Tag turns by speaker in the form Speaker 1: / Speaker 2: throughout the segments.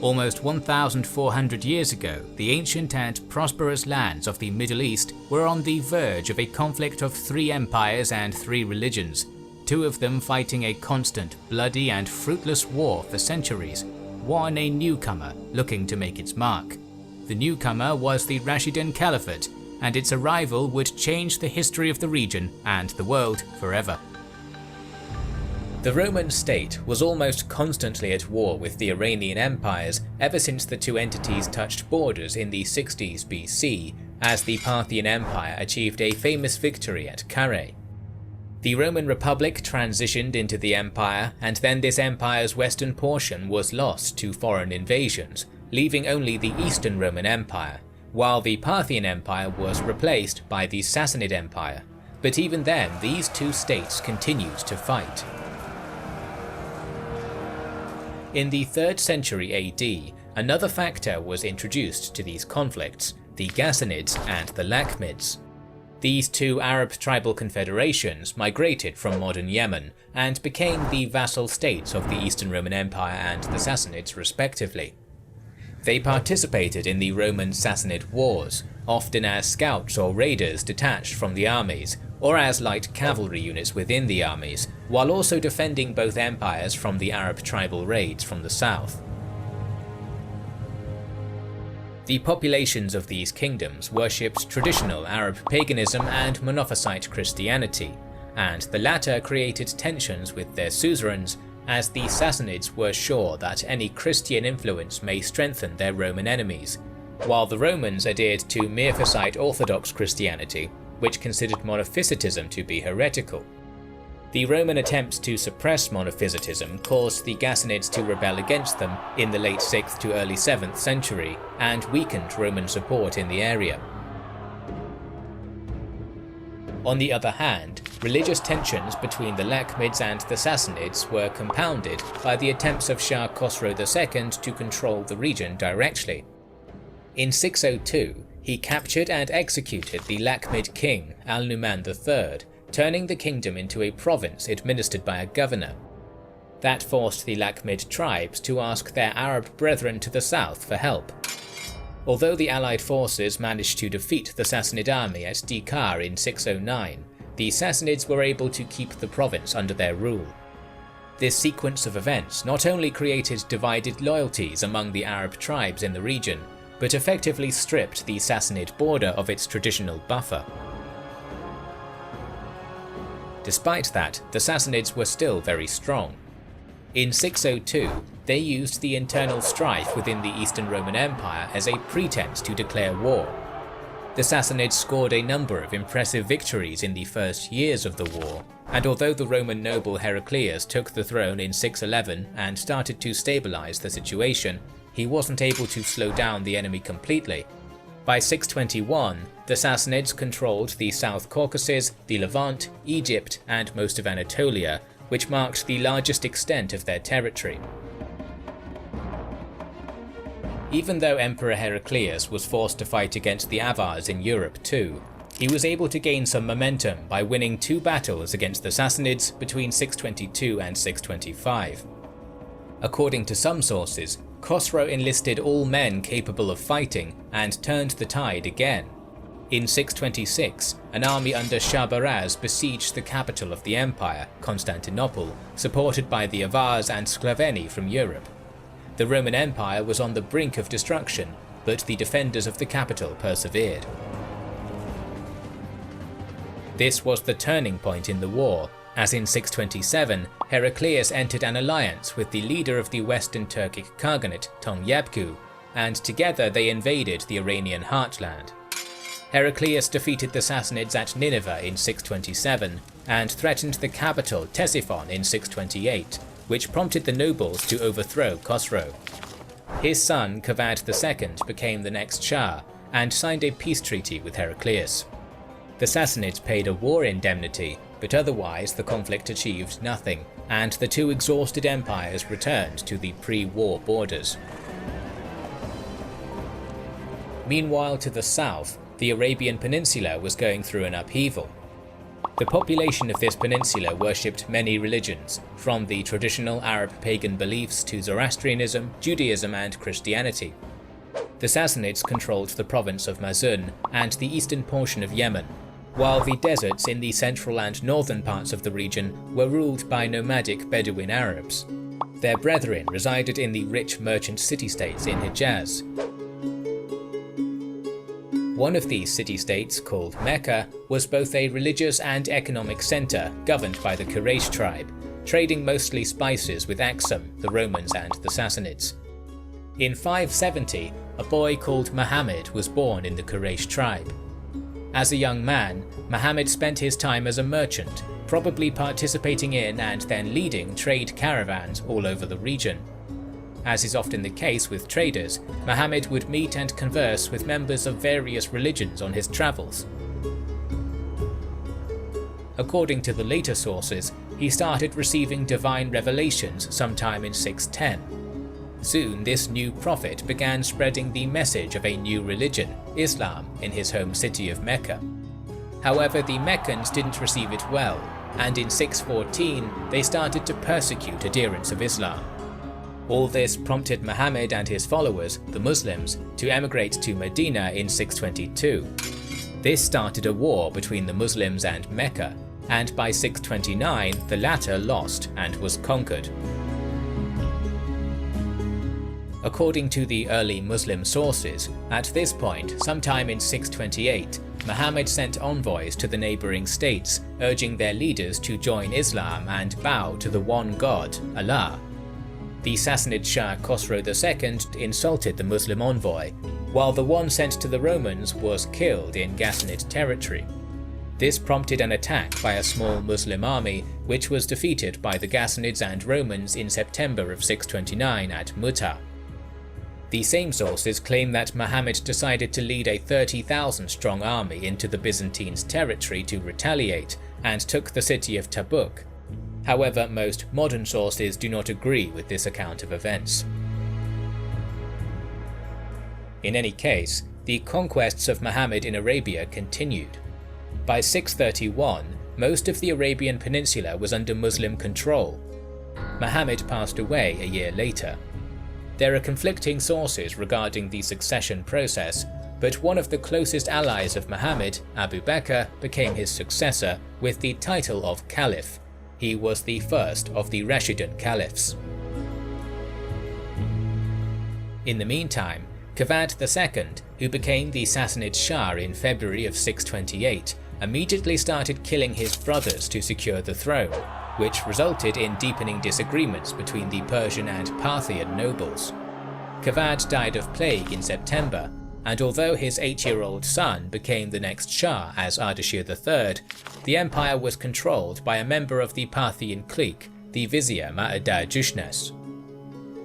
Speaker 1: Almost 1,400 years ago, the ancient and prosperous lands of the Middle East were on the verge of a conflict of 3 empires and 3 religions, 2 of them fighting a constant, bloody and fruitless war for centuries, one a newcomer looking to make its mark. The newcomer was the Rashidun Caliphate, and its arrival would change the history of the region and the world forever. The Roman state was almost constantly at war with the Iranian empires ever since the 2 entities touched borders in the 60s BC, as the Parthian Empire achieved a famous victory at Carrhae. The Roman Republic transitioned into the empire, and then this empire's western portion was lost to foreign invasions, leaving only the Eastern Roman Empire, while the Parthian Empire was replaced by the Sassanid Empire. But even then, these 2 states continued to fight. In the 3rd century AD, another factor was introduced to these conflicts, the Ghassanids and the Lakhmids. These 2 Arab tribal confederations migrated from modern Yemen and became the vassal states of the Eastern Roman Empire and the Sassanids respectively. They participated in the Roman-Sassanid wars, often as scouts or raiders detached from the armies, or as light cavalry units within the armies, while also defending both empires from the Arab tribal raids from the south. The populations of these kingdoms worshipped traditional Arab paganism and Monophysite Christianity, and the latter created tensions with their suzerains, as the Sassanids were sure that any Christian influence may strengthen their Roman enemies, while the Romans adhered to Miaphysite Orthodox Christianity, which considered Monophysitism to be heretical. The Roman attempts to suppress Monophysitism caused the Ghassanids to rebel against them in the late 6th to early 7th century, and weakened Roman support in the area. On the other hand, religious tensions between the Lakhmids and the Sassanids were compounded by the attempts of Shah Khosrow II to control the region directly. In 602, he captured and executed the Lakhmid king Al-Numan III, turning the kingdom into a province administered by a governor. That forced the Lakhmid tribes to ask their Arab brethren to the south for help. Although the allied forces managed to defeat the Sassanid army at Dikar in 609, the Sassanids were able to keep the province under their rule. This sequence of events not only created divided loyalties among the Arab tribes in the region, but effectively stripped the Sassanid border of its traditional buffer. Despite that, the Sassanids were still very strong. In 602, they used the internal strife within the Eastern Roman Empire as a pretense to declare war. The Sassanids scored a number of impressive victories in the first years of the war, and although the Roman noble Heraclius took the throne in 611 and started to stabilize the situation, he wasn't able to slow down the enemy completely. By 621, the Sassanids controlled the South Caucasus, the Levant, Egypt, and most of Anatolia, which marked the largest extent of their territory. Even though Emperor Heraclius was forced to fight against the Avars in Europe too, he was able to gain some momentum by winning 2 battles against the Sassanids between 622 and 625. According to some sources, Khosrow enlisted all men capable of fighting and turned the tide again. In 626, an army under Shahrbaraz besieged the capital of the empire, Constantinople, supported by the Avars and Sclaveni from Europe. The Roman Empire was on the brink of destruction, but the defenders of the capital persevered. This was the turning point in the war, as in 627, Heraclius entered an alliance with the leader of the Western Turkic Khaganate, Tongyabu, and together they invaded the Iranian heartland. Heraclius defeated the Sassanids at Nineveh in 627, and threatened the capital Ctesiphon in 628, which prompted the nobles to overthrow Khosrow. His son Kavad II became the next Shah, and signed a peace treaty with Heraclius. The Sassanids paid a war indemnity, but otherwise the conflict achieved nothing, and the 2 exhausted empires returned to the pre-war borders. Meanwhile, to the south, the Arabian Peninsula was going through an upheaval. The population of this peninsula worshipped many religions, from the traditional Arab pagan beliefs to Zoroastrianism, Judaism and Christianity. The Sassanids controlled the province of Mazun and the eastern portion of Yemen, while the deserts in the central and northern parts of the region were ruled by nomadic Bedouin Arabs. Their brethren resided in the rich merchant city-states in Hijaz. One of these city-states, called Mecca, was both a religious and economic center governed by the Quraysh tribe, trading mostly spices with Aksum, the Romans and the Sassanids. In 570, a boy called Muhammad was born in the Quraysh tribe. As a young man, Muhammad spent his time as a merchant, probably participating in and then leading trade caravans all over the region. As is often the case with traders, Muhammad would meet and converse with members of various religions on his travels. According to the later sources, he started receiving divine revelations sometime in 610. Soon this new prophet began spreading the message of a new religion, Islam, in his home city of Mecca. However, the Meccans didn't receive it well, and in 614 they started to persecute adherents of Islam. All this prompted Muhammad and his followers, the Muslims, to emigrate to Medina in 622. This started a war between the Muslims and Mecca, and by 629 the latter lost and was conquered. According to the early Muslim sources, at this point, sometime in 628, Muhammad sent envoys to the neighboring states, urging their leaders to join Islam and bow to the one God, Allah. The Sassanid Shah Khosrow II insulted the Muslim envoy, while the one sent to the Romans was killed in Ghassanid territory. This prompted an attack by a small Muslim army, which was defeated by the Ghassanids and Romans in September of 629 at Mu'tah. The same sources claim that Muhammad decided to lead a 30,000-strong army into the Byzantines' territory to retaliate, and took the city of Tabuk. However, most modern sources do not agree with this account of events. In any case, the conquests of Muhammad in Arabia continued. By 631, most of the Arabian Peninsula was under Muslim control. Muhammad passed away a year later. There are conflicting sources regarding the succession process, but one of the closest allies of Muhammad, Abu Bakr, became his successor with the title of Caliph. He was the first of the Rashidun Caliphs. In the meantime, Qavad II, who became the Sassanid Shah in February of 628, immediately started killing his brothers to secure the throne, which resulted in deepening disagreements between the Persian and Parthian nobles. Qavad died of plague in September, and although his 8-year-old son became the next Shah as Ardashir III, the empire was controlled by a member of the Parthian clique, the Vizier Ma'ad-Jushnas.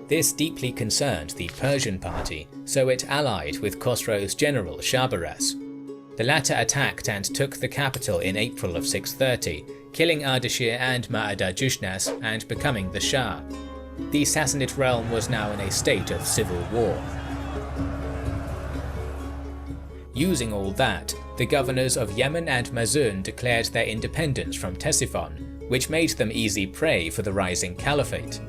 Speaker 1: This deeply concerned the Persian party, so it allied with Khosrow's general Shahrbaraz. The latter attacked and took the capital in April of 630, killing Ardashir and Ma'ad-Jushnas and becoming the Shah. The Sassanid realm was now in a state of civil war. Using all that, the governors of Yemen and Mazun declared their independence from Ctesiphon, which made them easy prey for the rising caliphate.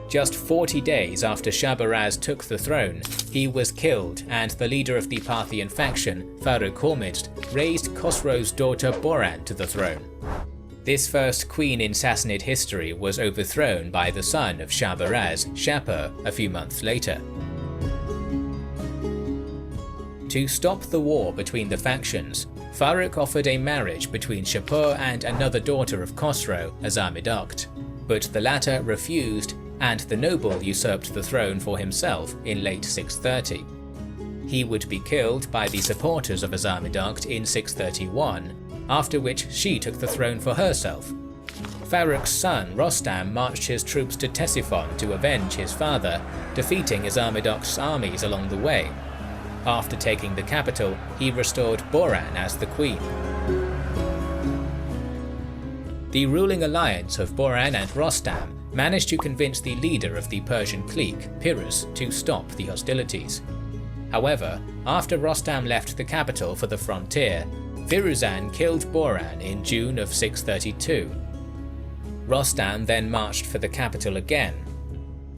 Speaker 1: Just 40 days after Shahrbaraz took the throne, he was killed, and the leader of the Parthian faction, Farrukh Hormizd, raised Khosrow's daughter Boran to the throne. This first queen in Sassanid history was overthrown by the son of Shahrbaraz, Shapur, a few months later. To stop the war between the factions, Farrukh offered a marriage between Shapur and another daughter of Khosrow, Azarmidokht, but the latter refused, and the noble usurped the throne for himself in late 630. He would be killed by the supporters of Azarmidokht in 631, after which she took the throne for herself. Farrukh's son Rostam marched his troops to Ctesiphon to avenge his father, defeating Azarmidokht's armies along the way. After taking the capital, he restored Boran as the queen. The ruling alliance of Boran and Rostam managed to convince the leader of the Persian clique, Piruz, to stop the hostilities. However, after Rostam left the capital for the frontier, Firuzan killed Boran in June of 632. Rostam then marched for the capital again.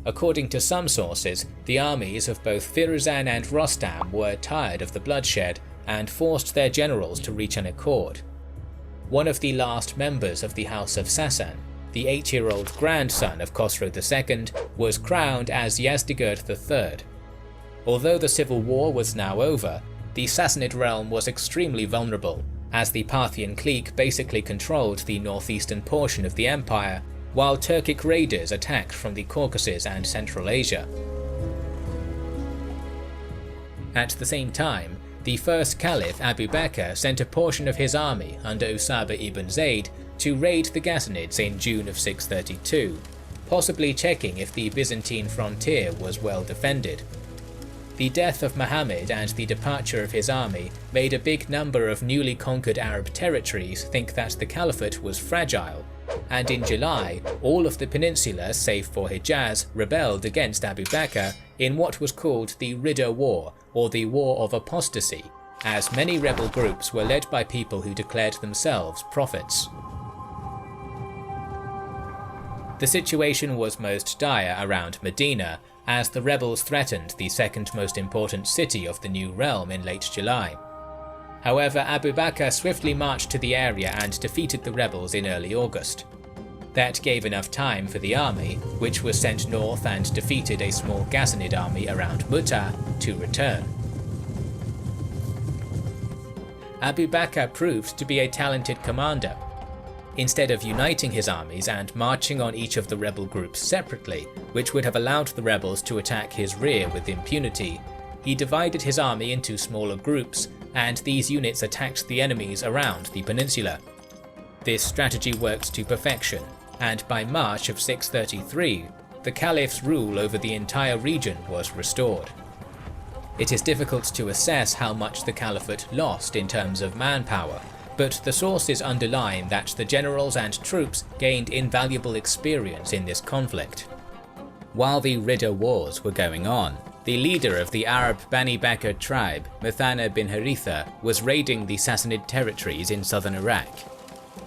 Speaker 1: According to some sources, the armies of both Firuzan and Rostam were tired of the bloodshed and forced their generals to reach an accord. One of the last members of the House of Sasan, the 8-year-old grandson of Khosrow II, was crowned as Yazdegerd III. Although the civil war was now over, the Sassanid realm was extremely vulnerable, as the Parthian clique basically controlled the northeastern portion of the empire, while Turkic raiders attacked from the Caucasus and Central Asia. At the same time, the first Caliph Abu Bakr sent a portion of his army under Usama ibn Zayd to raid the Ghassanids in June of 632, possibly checking if the Byzantine frontier was well defended. The death of Muhammad and the departure of his army made a big number of newly conquered Arab territories think that the caliphate was fragile, and in July, all of the peninsula save for Hijaz rebelled against Abu Bakr in what was called the Ridda War, or the War of Apostasy, as many rebel groups were led by people who declared themselves prophets. The situation was most dire around Medina, as the rebels threatened the second most important city of the new realm in late July. However, Abu Bakr swiftly marched to the area and defeated the rebels in early August. That gave enough time for the army, which was sent north and defeated a small Ghassanid army around Mu'tah, to return. Abu Bakr proved to be a talented commander. Instead of uniting his armies and marching on each of the rebel groups separately, which would have allowed the rebels to attack his rear with impunity, he divided his army into smaller groups, and these units attacked the enemies around the peninsula. This strategy worked to perfection, and by March of 633, the Caliph's rule over the entire region was restored. It is difficult to assess how much the Caliphate lost in terms of manpower, but the sources underline that the generals and troops gained invaluable experience in this conflict. While the Ridda Wars were going on, the leader of the Arab Bani Bakr tribe, Muthanna bin Haritha, was raiding the Sassanid territories in southern Iraq.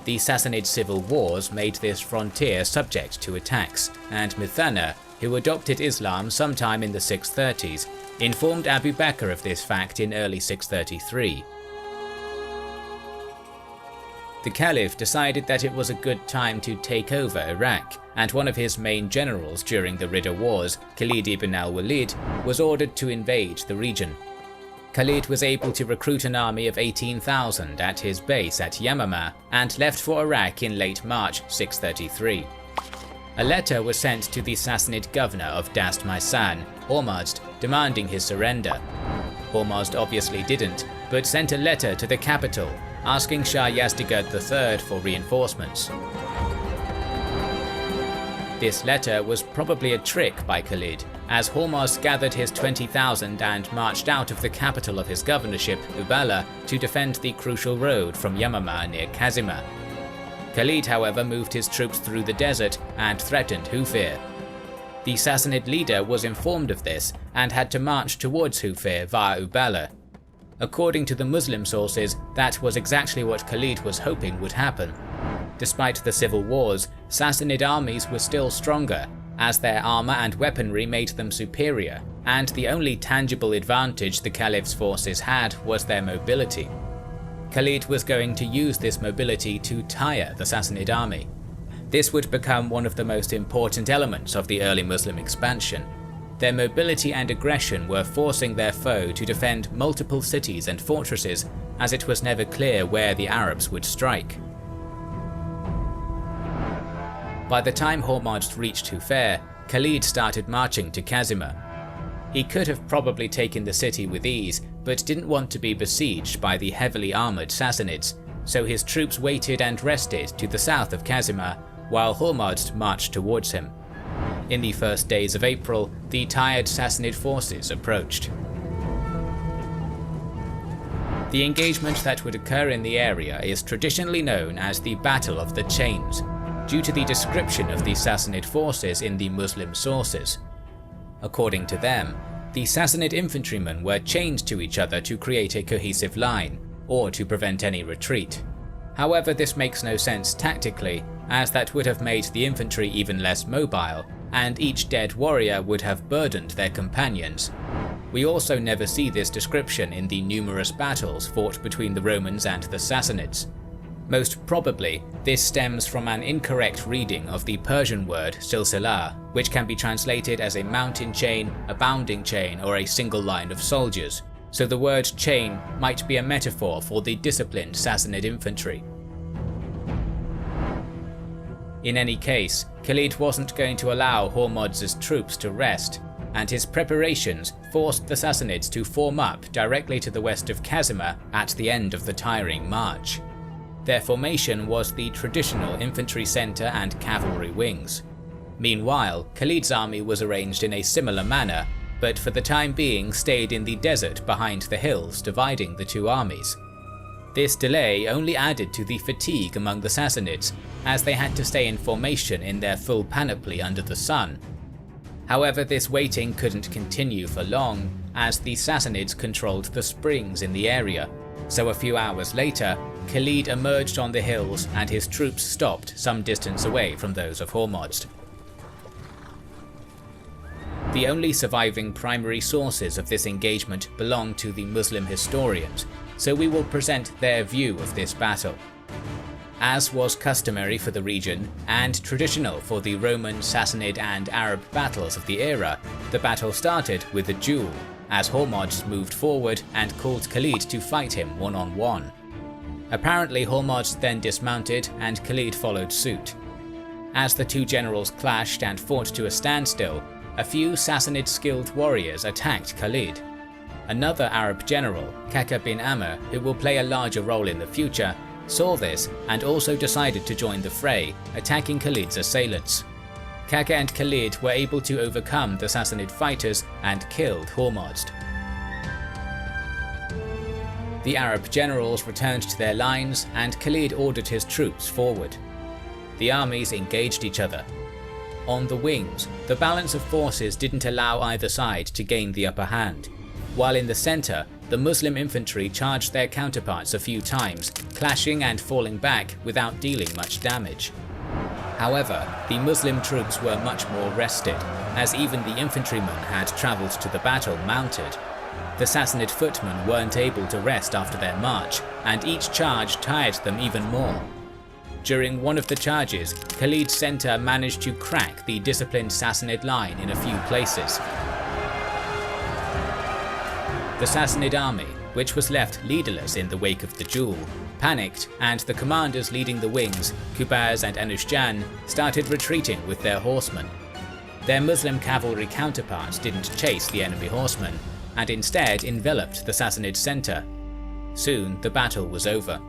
Speaker 1: The Sassanid civil wars made this frontier subject to attacks, and Muthanna, who adopted Islam sometime in the 630s, informed Abu Bakr of this fact in early 633. The Caliph decided that it was a good time to take over Iraq, and one of his main generals during the Ridda Wars, Khalid ibn al-Walid, was ordered to invade the region. Khalid was able to recruit an army of 18,000 at his base at Yamamah and left for Iraq in late March 633. A letter was sent to the Sassanid governor of Dast Maisan, Hormozd, demanding his surrender. Hormozd obviously didn't, but sent a letter to the capital asking Shah Yazdegerd III for reinforcements. This letter was probably a trick by Khalid, as Hormozd gathered his 20,000 and marched out of the capital of his governorship, Uballa, to defend the crucial road from Yamamah near Kazima. Khalid, however, moved his troops through the desert and threatened Hufir. The Sassanid leader was informed of this and had to march towards Hufir via Uballa. According to the Muslim sources, that was exactly what Khalid was hoping would happen. Despite the civil wars, Sassanid armies were still stronger, as their armour and weaponry made them superior, and the only tangible advantage the Caliph's forces had was their mobility. Khalid was going to use this mobility to tire the Sassanid army. This would become one of the most important elements of the early Muslim expansion. Their mobility and aggression were forcing their foe to defend multiple cities and fortresses, as it was never clear where the Arabs would strike. By the time Hormozd reached Hufir, Khalid started marching to Kazima. He could have probably taken the city with ease, but didn't want to be besieged by the heavily armoured Sassanids, so his troops waited and rested to the south of Kazima, while Hormozd marched towards him. In the first days of April, the tired Sassanid forces approached. The engagement that would occur in the area is traditionally known as the Battle of the Chains, due to the description of the Sassanid forces in the Muslim sources. According to them, the Sassanid infantrymen were chained to each other to create a cohesive line, or to prevent any retreat. However, this makes no sense tactically, as that would have made the infantry even less mobile, and each dead warrior would have burdened their companions. We also never see this description in the numerous battles fought between the Romans and the Sassanids. Most probably, this stems from an incorrect reading of the Persian word silsilah, which can be translated as a mountain chain, a bounding chain, or a single line of soldiers, so the word chain might be a metaphor for the disciplined Sassanid infantry. In any case, Khalid wasn't going to allow Hormozd's troops to rest, and his preparations forced the Sassanids to form up directly to the west of Kazima at the end of the tiring march. Their formation was the traditional infantry centre and cavalry wings. Meanwhile, Khalid's army was arranged in a similar manner, but for the time being stayed in the desert behind the hills dividing the two armies. This delay only added to the fatigue among the Sassanids, as they had to stay in formation in their full panoply under the sun. However, this waiting couldn't continue for long, as the Sassanids controlled the springs in the area, so a few hours later, Khalid emerged on the hills and his troops stopped some distance away from those of Hormozd. The only surviving primary sources of this engagement belong to the Muslim historians, so we will present their view of this battle. As was customary for the region, and traditional for the Roman, Sassanid and Arab battles of the era, the battle started with a duel, as Hormozd moved forward and called Khalid to fight him one-on-one. Apparently Hormozd then dismounted and Khalid followed suit. As the two generals clashed and fought to a standstill, a few Sassanid skilled warriors attacked Khalid. Another Arab general, Kaka bin Amr, who will play a larger role in the future, saw this and also decided to join the fray, attacking Khalid's assailants. Kaka and Khalid were able to overcome the Sassanid fighters and killed Hormozd. The Arab generals returned to their lines and Khalid ordered his troops forward. The armies engaged each other. On the wings, the balance of forces didn't allow either side to gain the upper hand, while in the centre, the Muslim infantry charged their counterparts a few times, clashing and falling back without dealing much damage. However, the Muslim troops were much more rested, as even the infantrymen had travelled to the battle mounted. The Sassanid footmen weren't able to rest after their march, and each charge tired them even more. During one of the charges, Khalid's centre managed to crack the disciplined Sassanid line in a few places. The Sassanid army, which was left leaderless in the wake of the duel, panicked, and the commanders leading the wings, Qubaz and Anushjan, started retreating with their horsemen. Their Muslim cavalry counterparts didn't chase the enemy horsemen, and instead enveloped the Sassanid centre. Soon the battle was over.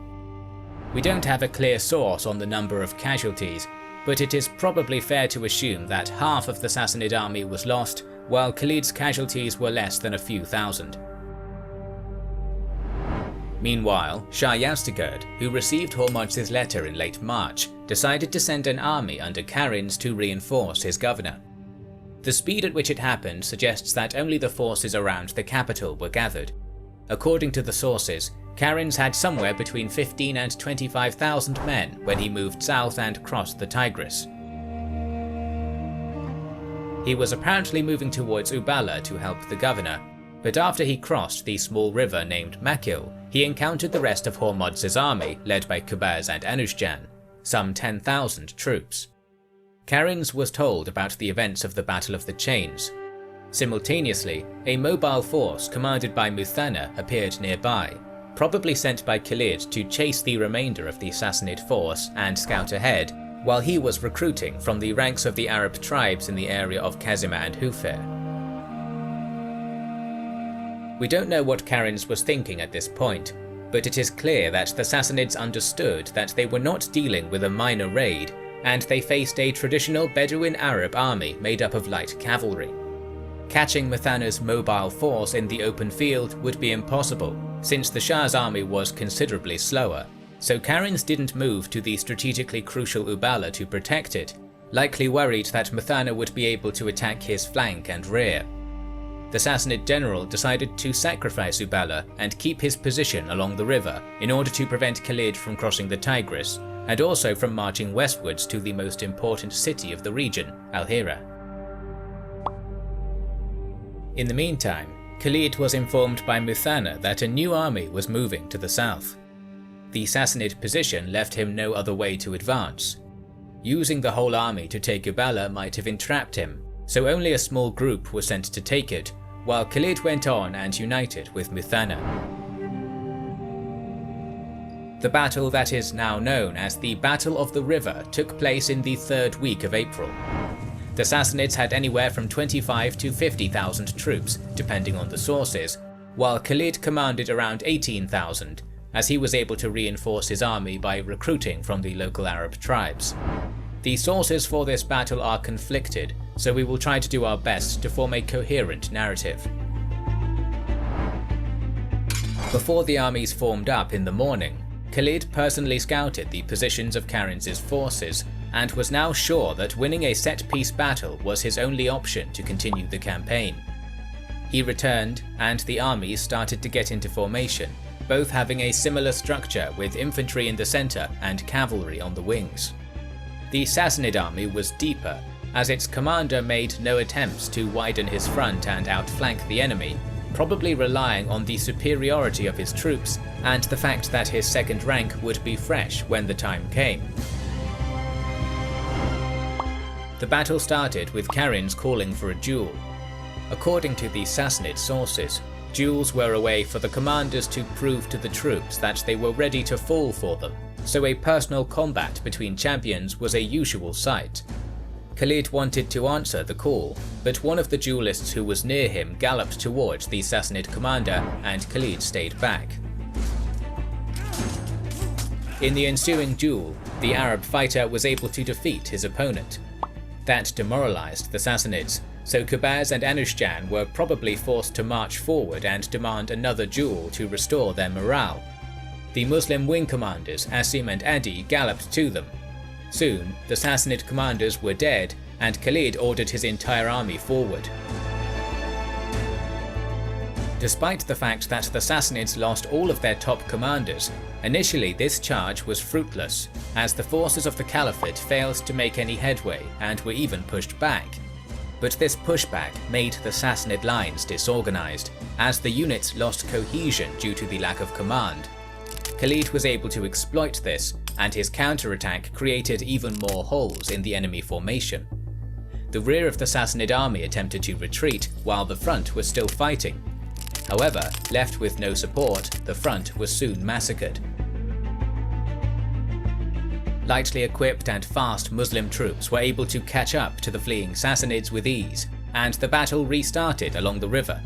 Speaker 1: We don't have a clear source on the number of casualties, but it is probably fair to assume that half of the Sassanid army was lost, while Khalid's casualties were less than a few thousand. Meanwhile, Shah Yazdegerd, who received Hormozd's letter in late March, decided to send an army under Karinz to reinforce his governor. The speed at which it happened suggests that only the forces around the capital were gathered. According to the sources, Karinz had somewhere between 15 and 25,000 men when he moved south and crossed the Tigris. He was apparently moving towards Uballa to help the governor, but after he crossed the small river named Makil, he encountered the rest of Hormozd's army led by Qubaz and Anushjan, some 10,000 troops. Karinz was told about the events of the Battle of the Chains. Simultaneously, a mobile force commanded by Muthanna appeared nearby, probably sent by Khalid to chase the remainder of the Sassanid force and scout ahead, while he was recruiting from the ranks of the Arab tribes in the area of Kazima and Hufeir. We don't know what Karinz was thinking at this point, but it is clear that the Sassanids understood that they were not dealing with a minor raid, and they faced a traditional Bedouin Arab army made up of light cavalry. Catching Muthanna's mobile force in the open field would be impossible, since the Shah's army was considerably slower, so Karinz didn't move to the strategically crucial Uballa to protect it, likely worried that Muthanna would be able to attack his flank and rear. the Sassanid general decided to sacrifice Uballa and keep his position along the river in order to prevent Khalid from crossing the Tigris, and also from marching westwards to the most important city of the region, Al-Hira. In the meantime, Khalid was informed by Muthanna that a new army was moving to the south. The Sassanid position left him no other way to advance. Using the whole army to take Uballa might have entrapped him, so only a small group was sent to take it, while Khalid went on and united with Muthanna. The battle that is now known as the Battle of the River took place in the 3rd week of April. The Sassanids had anywhere from 25 to 50,000 troops, depending on the sources, while Khalid commanded around 18,000, as he was able to reinforce his army by recruiting from the local Arab tribes. The sources for this battle are conflicted, so we will try to do our best to form a coherent narrative. Before the armies formed up in the morning, Khalid personally scouted the positions of Karinz's forces and was now sure that winning a set-piece battle was his only option to continue the campaign. He returned, and the armies started to get into formation, both having a similar structure with infantry in the centre and cavalry on the wings. The Sassanid army was deeper, as its commander made no attempts to widen his front and outflank the enemy, probably relying on the superiority of his troops and the fact that his second rank would be fresh when the time came. The battle started with Karinz calling for a duel. According to the Sassanid sources, duels were a way for the commanders to prove to the troops that they were ready to fall for them, so a personal combat between champions was a usual sight. Khalid wanted to answer the call, but one of the duelists who was near him galloped towards the Sassanid commander and Khalid stayed back. In the ensuing duel, the Arab fighter was able to defeat his opponent. That demoralized the Sassanids, so Qubaz and Anushjan were probably forced to march forward and demand another duel to restore their morale. The Muslim wing commanders Asim and Adi galloped to them. Soon, the Sassanid commanders were dead, and Khalid ordered his entire army forward. Despite the fact that the Sassanids lost all of their top commanders, initially this charge was fruitless, as the forces of the Caliphate failed to make any headway and were even pushed back. But this pushback made the Sassanid lines disorganized, as the units lost cohesion due to the lack of command. Khalid was able to exploit this, and his counterattack created even more holes in the enemy formation. The rear of the Sassanid army attempted to retreat, while the front was still fighting. However, left with no support, the front was soon massacred. Lightly equipped and fast Muslim troops were able to catch up to the fleeing Sassanids with ease, and the battle restarted along the river.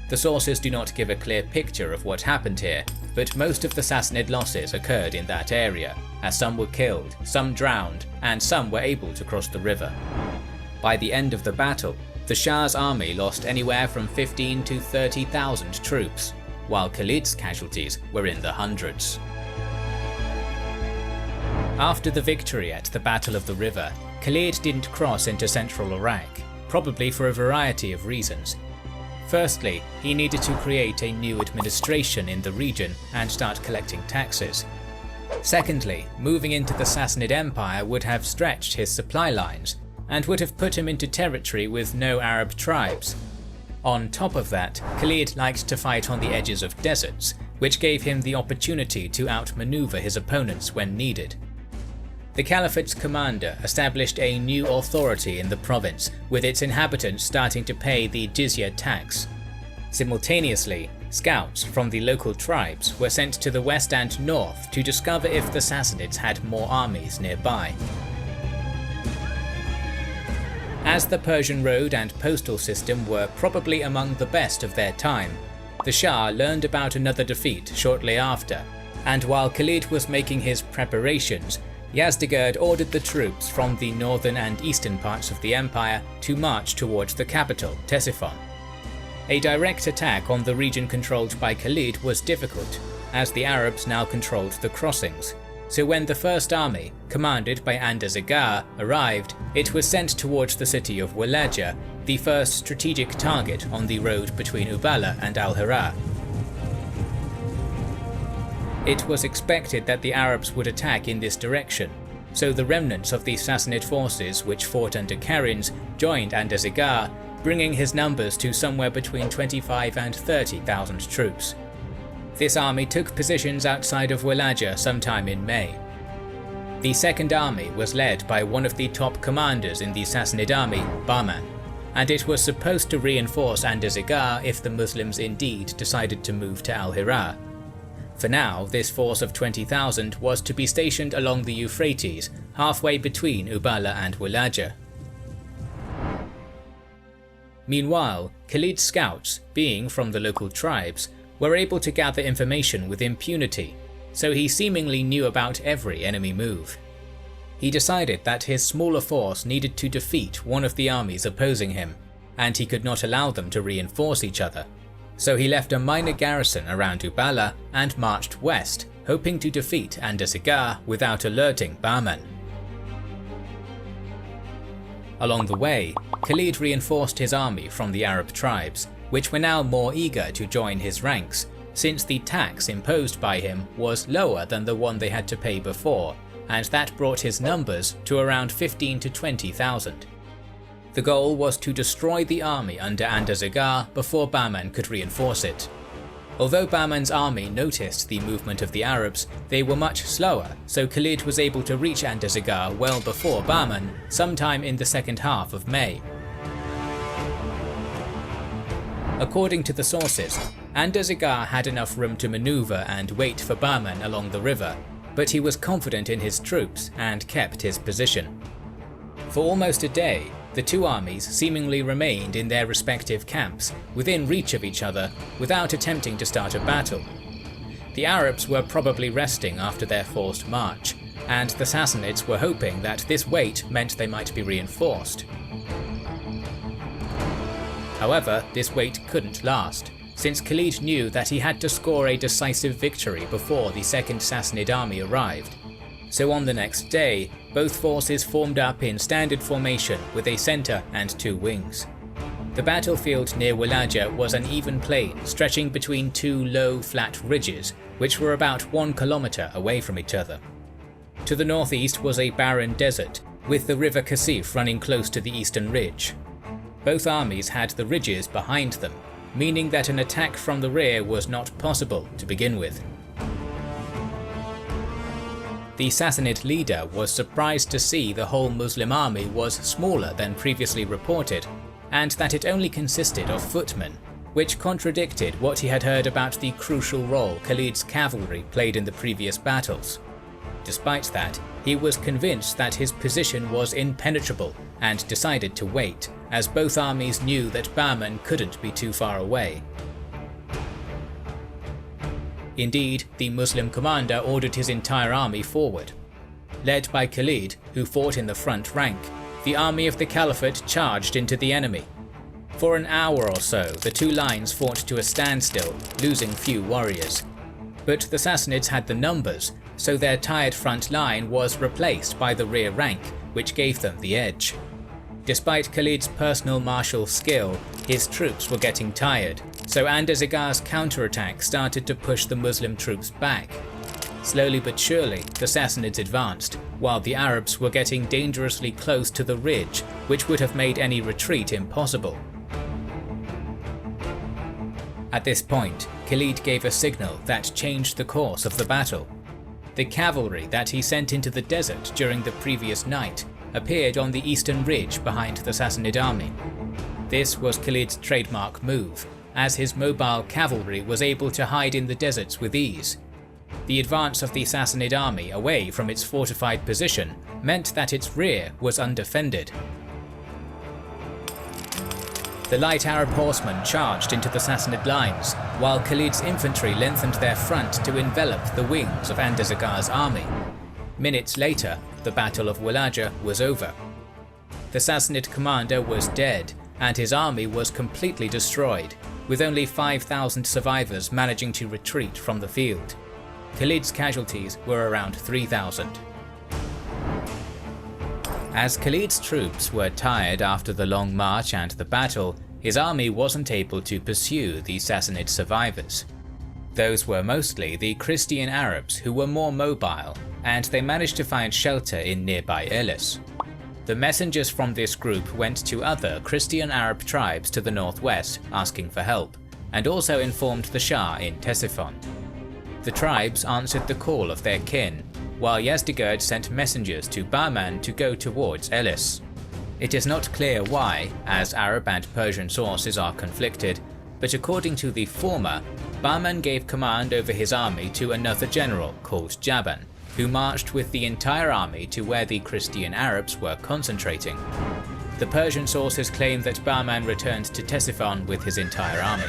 Speaker 1: The sources do not give a clear picture of what happened here, but most of the Sassanid losses occurred in that area, as some were killed, some drowned, and some were able to cross the river. By the end of the battle, the Shah's army lost anywhere from 15 to 30,000 troops, while Khalid's casualties were in the hundreds. After the victory at the Battle of the River, Khalid didn't cross into central Iraq, probably for a variety of reasons. Firstly, he needed to create a new administration in the region and start collecting taxes. Secondly, moving into the Sassanid Empire would have stretched his supply lines, and would have put him into territory with no Arab tribes. On top of that, Khalid liked to fight on the edges of deserts, which gave him the opportunity to outmaneuver his opponents when needed. The Caliphate's commander established a new authority in the province, with its inhabitants starting to pay the Qadisiyyah tax. Simultaneously, scouts from the local tribes were sent to the west and north to discover if the Sassanids had more armies nearby. As the Persian road and postal system were probably among the best of their time, the Shah learned about another defeat shortly after, and while Khalid was making his preparations, Yazdegerd ordered the troops from the northern and eastern parts of the empire to march towards the capital, Ctesiphon. A direct attack on the region controlled by Khalid was difficult, as the Arabs now controlled the crossings. So when the first army, commanded by Andazigar, arrived, it was sent towards the city of Walaja, the first strategic target on the road between Uballa and Al-Hira. It was expected that the Arabs would attack in this direction, so the remnants of the Sassanid forces which fought under Karinz joined Andarzaghar, bringing his numbers to somewhere between 25 and 30,000 troops. This army took positions outside of Walaja sometime in May. The second army was led by one of the top commanders in the Sassanid army, Bahman, and it was supposed to reinforce Andarzaghar if the Muslims indeed decided to move to Al-Hira. For now, this force of 20,000 was to be stationed along the Euphrates, halfway between Uballa and Walaja. Meanwhile, Khalid's scouts, being from the local tribes, were able to gather information with impunity, so he seemingly knew about every enemy move. He decided that his smaller force needed to defeat one of the armies opposing him, and he could not allow them to reinforce each other. So he left a minor garrison around Uballa and marched west, hoping to defeat Andarzaghar without alerting Bahman. Along the way, Khalid reinforced his army from the Arab tribes, which were now more eager to join his ranks, since the tax imposed by him was lower than the one they had to pay before, and that brought his numbers to around 15 to 20,000. The goal was to destroy the army under Andarzaghar before Bahman could reinforce it. Although Bahman's army noticed the movement of the Arabs, they were much slower, so Khalid was able to reach Andarzaghar well before Bahman, sometime in the second half of May. According to the sources, Andarzaghar had enough room to maneuver and wait for Bahman along the river, but he was confident in his troops and kept his position. For almost a day, the two armies seemingly remained in their respective camps, within reach of each other, without attempting to start a battle. The Arabs were probably resting after their forced march, and the Sassanids were hoping that this wait meant they might be reinforced. However, this wait couldn't last, since Khalid knew that he had to score a decisive victory before the second Sassanid army arrived. So on the next day, both forces formed up in standard formation with a centre and two wings. The battlefield near Walaja was an even plain stretching between two low, flat ridges, which were about 1 kilometre away from each other. To the northeast was a barren desert, with the river Qadisiyyah running close to the eastern ridge. Both armies had the ridges behind them, meaning that an attack from the rear was not possible to begin with. The Sassanid leader was surprised to see the whole Muslim army was smaller than previously reported, and that it only consisted of footmen, which contradicted what he had heard about the crucial role Khalid's cavalry played in the previous battles. Despite that, he was convinced that his position was impenetrable and decided to wait, as both armies knew that Bahman couldn't be too far away. Indeed, the Muslim commander ordered his entire army forward. Led by Khalid, who fought in the front rank, the army of the Caliphate charged into the enemy. For an hour or so, the two lines fought to a standstill, losing few warriors. But the Sassanids had the numbers, so their tired front line was replaced by the rear rank, which gave them the edge. Despite Khalid's personal martial skill, his troops were getting tired, so Andarzaghar's counterattack started to push the Muslim troops back. Slowly but surely, the Sassanids advanced, while the Arabs were getting dangerously close to the ridge, which would have made any retreat impossible. At this point, Khalid gave a signal that changed the course of the battle. The cavalry that he sent into the desert during the previous night appeared on the eastern ridge behind the Sassanid army. This was Khalid's trademark move, as his mobile cavalry was able to hide in the deserts with ease. The advance of the Sassanid army away from its fortified position meant that its rear was undefended. The light Arab horsemen charged into the Sassanid lines, while Khalid's infantry lengthened their front to envelop the wings of Andarzaghar's army. Minutes later, the Battle of Walaja was over. The Sassanid commander was dead, and his army was completely destroyed, with only 5,000 survivors managing to retreat from the field. Khalid's casualties were around 3,000. As Khalid's troops were tired after the long march and the battle, his army wasn't able to pursue the Sassanid survivors. Those were mostly the Christian Arabs who were more mobile, and they managed to find shelter in nearby Elis. The messengers from this group went to other Christian Arab tribes to the northwest asking for help, and also informed the Shah in Ctesiphon. The tribes answered the call of their kin, while Yazdegerd sent messengers to Bahman to go towards Elis. It is not clear why, as Arab and Persian sources are conflicted, but according to the former, Bahman gave command over his army to another general called Jaban, who marched with the entire army to where the Christian Arabs were concentrating. The Persian sources claim that Bahman returned to Ctesiphon with his entire army.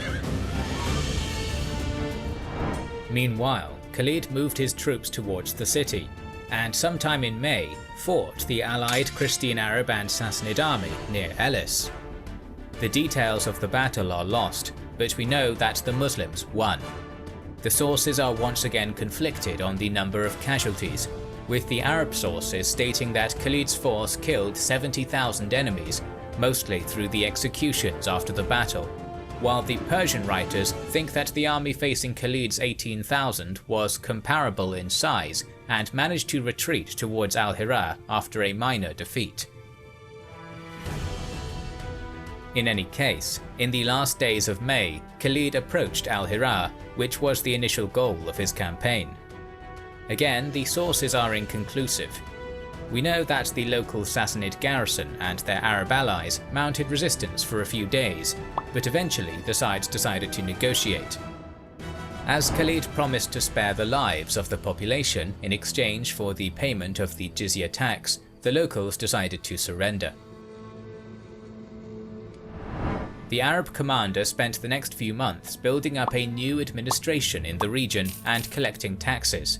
Speaker 1: Meanwhile, Khalid moved his troops towards the city, and sometime in May fought the allied Christian Arab and Sassanid army near Elis. The details of the battle are lost, but we know that the Muslims won. The sources are once again conflicted on the number of casualties, with the Arab sources stating that Khalid's force killed 70,000 enemies, mostly through the executions after the battle, while the Persian writers think that the army facing Khalid's 18,000 was comparable in size and managed to retreat towards Al-Hira after a minor defeat. In any case, in the last days of May, Khalid approached Al-Hira, which was the initial goal of his campaign. Again, the sources are inconclusive. We know that the local Sassanid garrison and their Arab allies mounted resistance for a few days, but eventually the sides decided to negotiate. As Khalid promised to spare the lives of the population in exchange for the payment of the jizya tax, the locals decided to surrender. The Arab commander spent the next few months building up a new administration in the region and collecting taxes.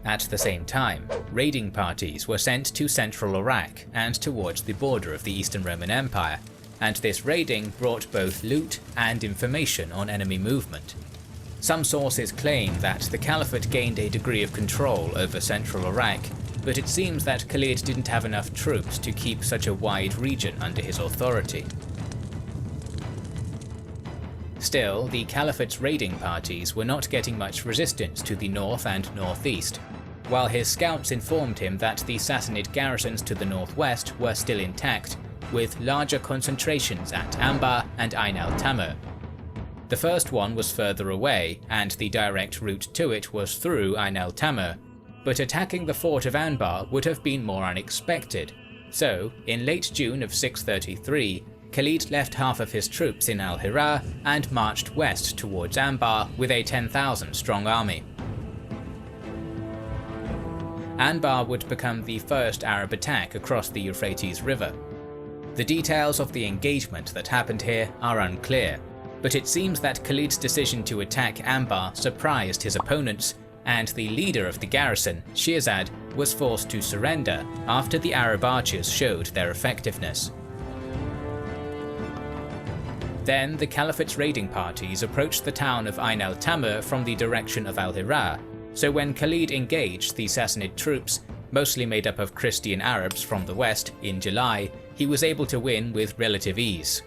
Speaker 1: At the same time, raiding parties were sent to central Iraq and towards the border of the Eastern Roman Empire, and this raiding brought both loot and information on enemy movement. Some sources claim that the Caliphate gained a degree of control over central Iraq, but it seems that Khalid didn't have enough troops to keep such a wide region under his authority. Still, the Caliphate's raiding parties were not getting much resistance to the north and northeast, while his scouts informed him that the Sassanid garrisons to the northwest were still intact, with larger concentrations at Anbar and Ain al-Tamr. The first one was further away, and the direct route to it was through Ain al-Tamr, but attacking the fort of Anbar would have been more unexpected. So, in late June of 633, Khalid left half of his troops in Al-Hira and marched west towards Anbar with a 10,000-strong army. Anbar would become the first Arab attack across the Euphrates River. The details of the engagement that happened here are unclear, but it seems that Khalid's decision to attack Anbar surprised his opponents, and the leader of the garrison, Shirzad, was forced to surrender after the Arab archers showed their effectiveness. Then the Caliphate's raiding parties approached the town of Ain al-Tamr from the direction of Al-Hira, so when Khalid engaged the Sassanid troops, mostly made up of Christian Arabs from the west, in July, he was able to win with relative ease.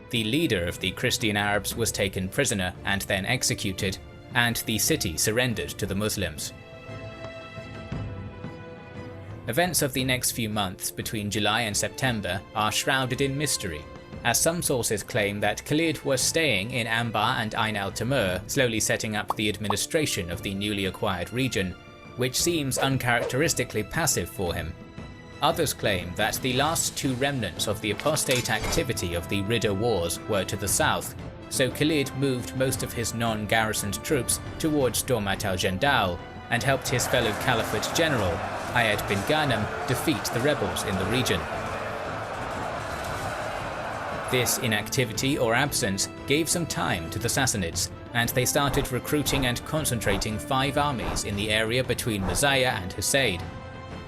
Speaker 1: The leader of the Christian Arabs was taken prisoner and then executed, and the city surrendered to the Muslims. Events of the next few months between July and September are shrouded in mystery, as some sources claim that Khalid was staying in Anbar and Ain al-Tamr, slowly setting up the administration of the newly acquired region, which seems uncharacteristically passive for him. Others claim that the last two remnants of the apostate activity of the Ridda Wars were to the south, so Khalid moved most of his non-garrisoned troops towards Dormat al-Jandal and helped his fellow Caliphate general, Ayad bin Ghanem, defeat the rebels in the region. This inactivity or absence gave some time to the Sassanids, and they started recruiting and concentrating 5 armies in the area between Mazaya and Husaid.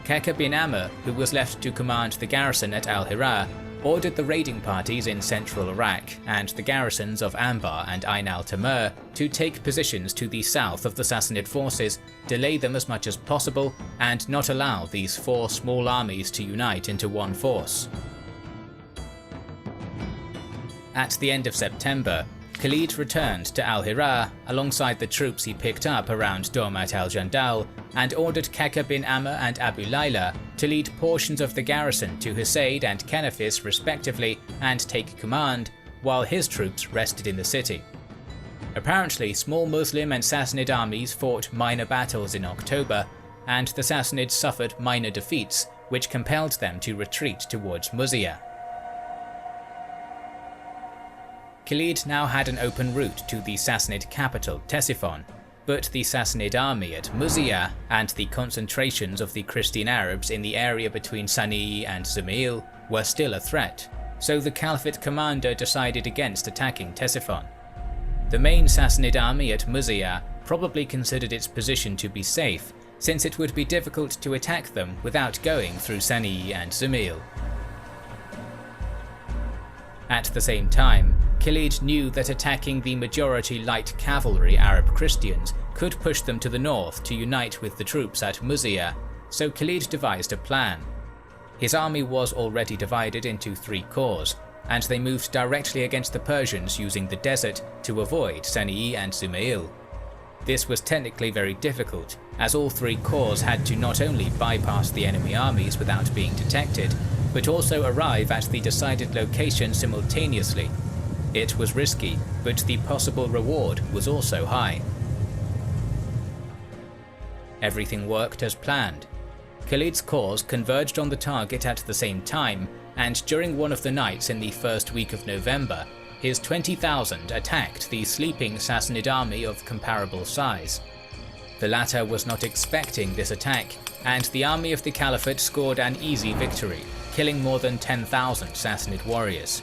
Speaker 1: Keka bin Amr, who was left to command the garrison at Al-Hira, ordered the raiding parties in central Iraq and the garrisons of Anbar and Ain al-Tamur to take positions to the south of the Sassanid forces, delay them as much as possible, and not allow these four small armies to unite into one force. At the end of September, Khalid returned to Al-Hira alongside the troops he picked up around Dawmat al-Jandal and ordered Kaka bin Amr and Abu Layla to lead portions of the garrison to Husayd and Kenafis respectively and take command, while his troops rested in the city. Apparently, small Muslim and Sassanid armies fought minor battles in October, and the Sassanids suffered minor defeats, which compelled them to retreat towards Muzayyah. Khalid now had an open route to the Sassanid capital Ctesiphon, but the Sassanid army at Muzayyah and the concentrations of the Christian Arabs in the area between Sana'i and Zumail were still a threat, so the Caliphate commander decided against attacking Ctesiphon. The main Sassanid army at Muzayyah probably considered its position to be safe, since it would be difficult to attack them without going through Sana'i and Zumail. At the same time, Khalid knew that attacking the majority light cavalry Arab Christians could push them to the north to unite with the troops at Muzayyah, so Khalid devised a plan. His army was already divided into 3 corps, and they moved directly against the Persians using the desert to avoid Sana'i and Zumail. This was technically very difficult, as all 3 corps had to not only bypass the enemy armies without being detected, but also arrive at the decided location simultaneously. It was risky, but the possible reward was also high. Everything worked as planned. Khalid's corps converged on the target at the same time, and during one of the nights in the first week of November, his 20,000 attacked the sleeping Sassanid army of comparable size. The latter was not expecting this attack, and the army of the Caliphate scored an easy victory, killing more than 10,000 Sassanid warriors.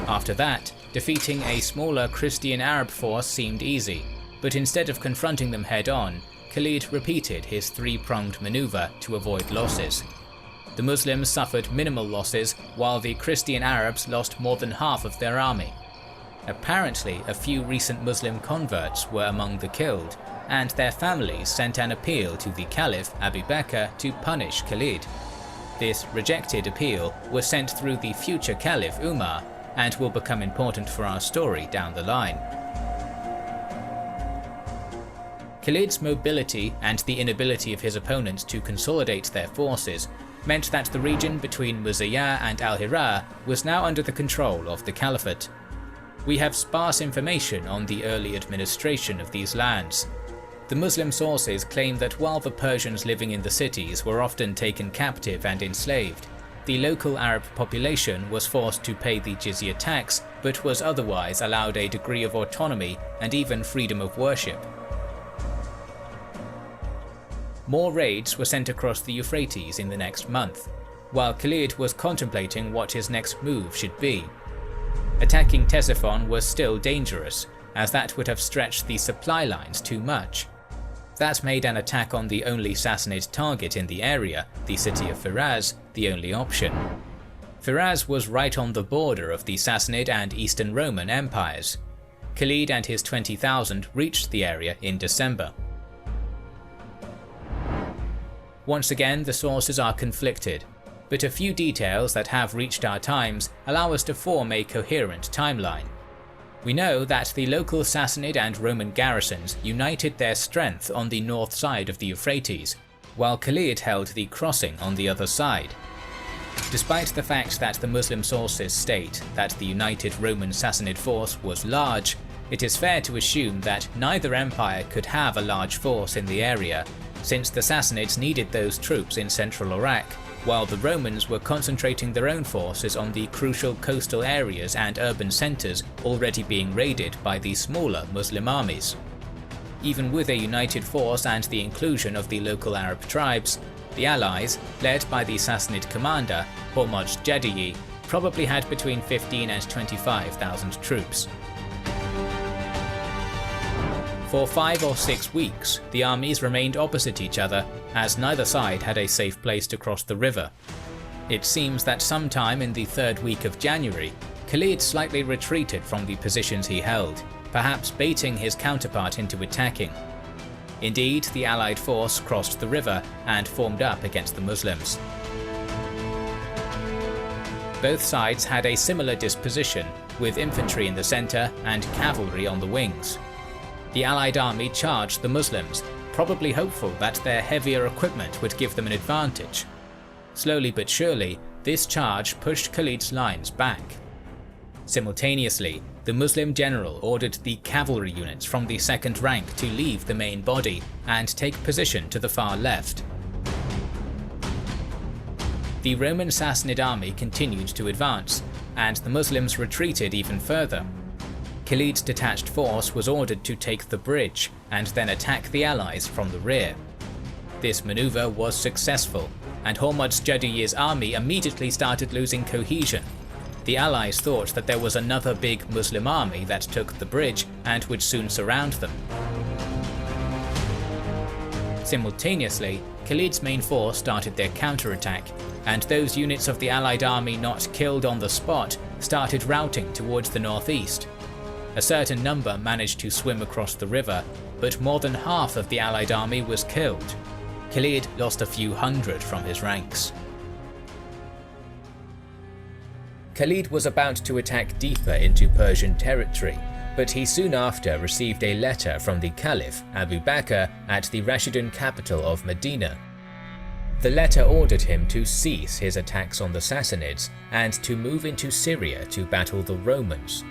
Speaker 1: After that, defeating a smaller Christian Arab force seemed easy, but instead of confronting them head-on, Khalid repeated his 3-pronged maneuver to avoid losses. The Muslims suffered minimal losses, while the Christian Arabs lost more than half of their army. Apparently, a few recent Muslim converts were among the killed, and their families sent an appeal to the Caliph Abu Bakr to punish Khalid. This rejected appeal was sent through the future Caliph Umar, and will become important for our story down the line. Khalid's mobility and the inability of his opponents to consolidate their forces meant that the region between Muzayyah and Al-Hira was now under the control of the Caliphate. We have sparse information on the early administration of these lands. The Muslim sources claim that while the Persians living in the cities were often taken captive and enslaved, the local Arab population was forced to pay the jizya tax, but was otherwise allowed a degree of autonomy and even freedom of worship. More raids were sent across the Euphrates in the next month, while Khalid was contemplating what his next move should be. Attacking Ctesiphon was still dangerous, as that would have stretched the supply lines too much. That made an attack on the only Sassanid target in the area, the city of Firaz, the only option. Firaz was right on the border of the Sassanid and Eastern Roman empires. Khalid and his 20,000 reached the area in December. Once again, the sources are conflicted, but a few details that have reached our times allow us to form a coherent timeline. We know that the local Sassanid and Roman garrisons united their strength on the north side of the Euphrates, while Khalid held the crossing on the other side. Despite the fact that the Muslim sources state that the united Roman Sassanid force was large, it is fair to assume that neither empire could have a large force in the area, since the Sassanids needed those troops in central Iraq, while the Romans were concentrating their own forces on the crucial coastal areas and urban centres already being raided by the smaller Muslim armies. Even with a united force and the inclusion of the local Arab tribes, the allies, led by the Sassanid commander, Hormozd Jadiyy, probably had between 15 and 25,000 troops. For 5 or 6 weeks, the armies remained opposite each other, as neither side had a safe place to cross the river. It seems that sometime in the third week of January, Khalid slightly retreated from the positions he held, perhaps baiting his counterpart into attacking. Indeed, the allied force crossed the river and formed up against the Muslims. Both sides had a similar disposition, with infantry in the centre and cavalry on the wings. The allied army charged the Muslims, probably hopeful that their heavier equipment would give them an advantage. Slowly but surely, this charge pushed Khalid's lines back. Simultaneously, the Muslim general ordered the cavalry units from the second rank to leave the main body and take position to the far left. The Roman Sassanid army continued to advance, and the Muslims retreated even further. Khalid's detached force was ordered to take the bridge and then attack the allies from the rear. This maneuver was successful, and Hormozd Jadhuyih's army immediately started losing cohesion. The allies thought that there was another big Muslim army that took the bridge and would soon surround them. Simultaneously, Khalid's main force started their counterattack, and those units of the allied army not killed on the spot started routing towards the northeast. A certain number managed to swim across the river, but more than half of the allied army was killed. Khalid lost a few hundred from his ranks. Khalid was about to attack deeper into Persian territory, but he soon after received a letter from the Caliph Abu Bakr at the Rashidun capital of Medina. The letter ordered him to cease his attacks on the Sassanids and to move into Syria to battle the Romans.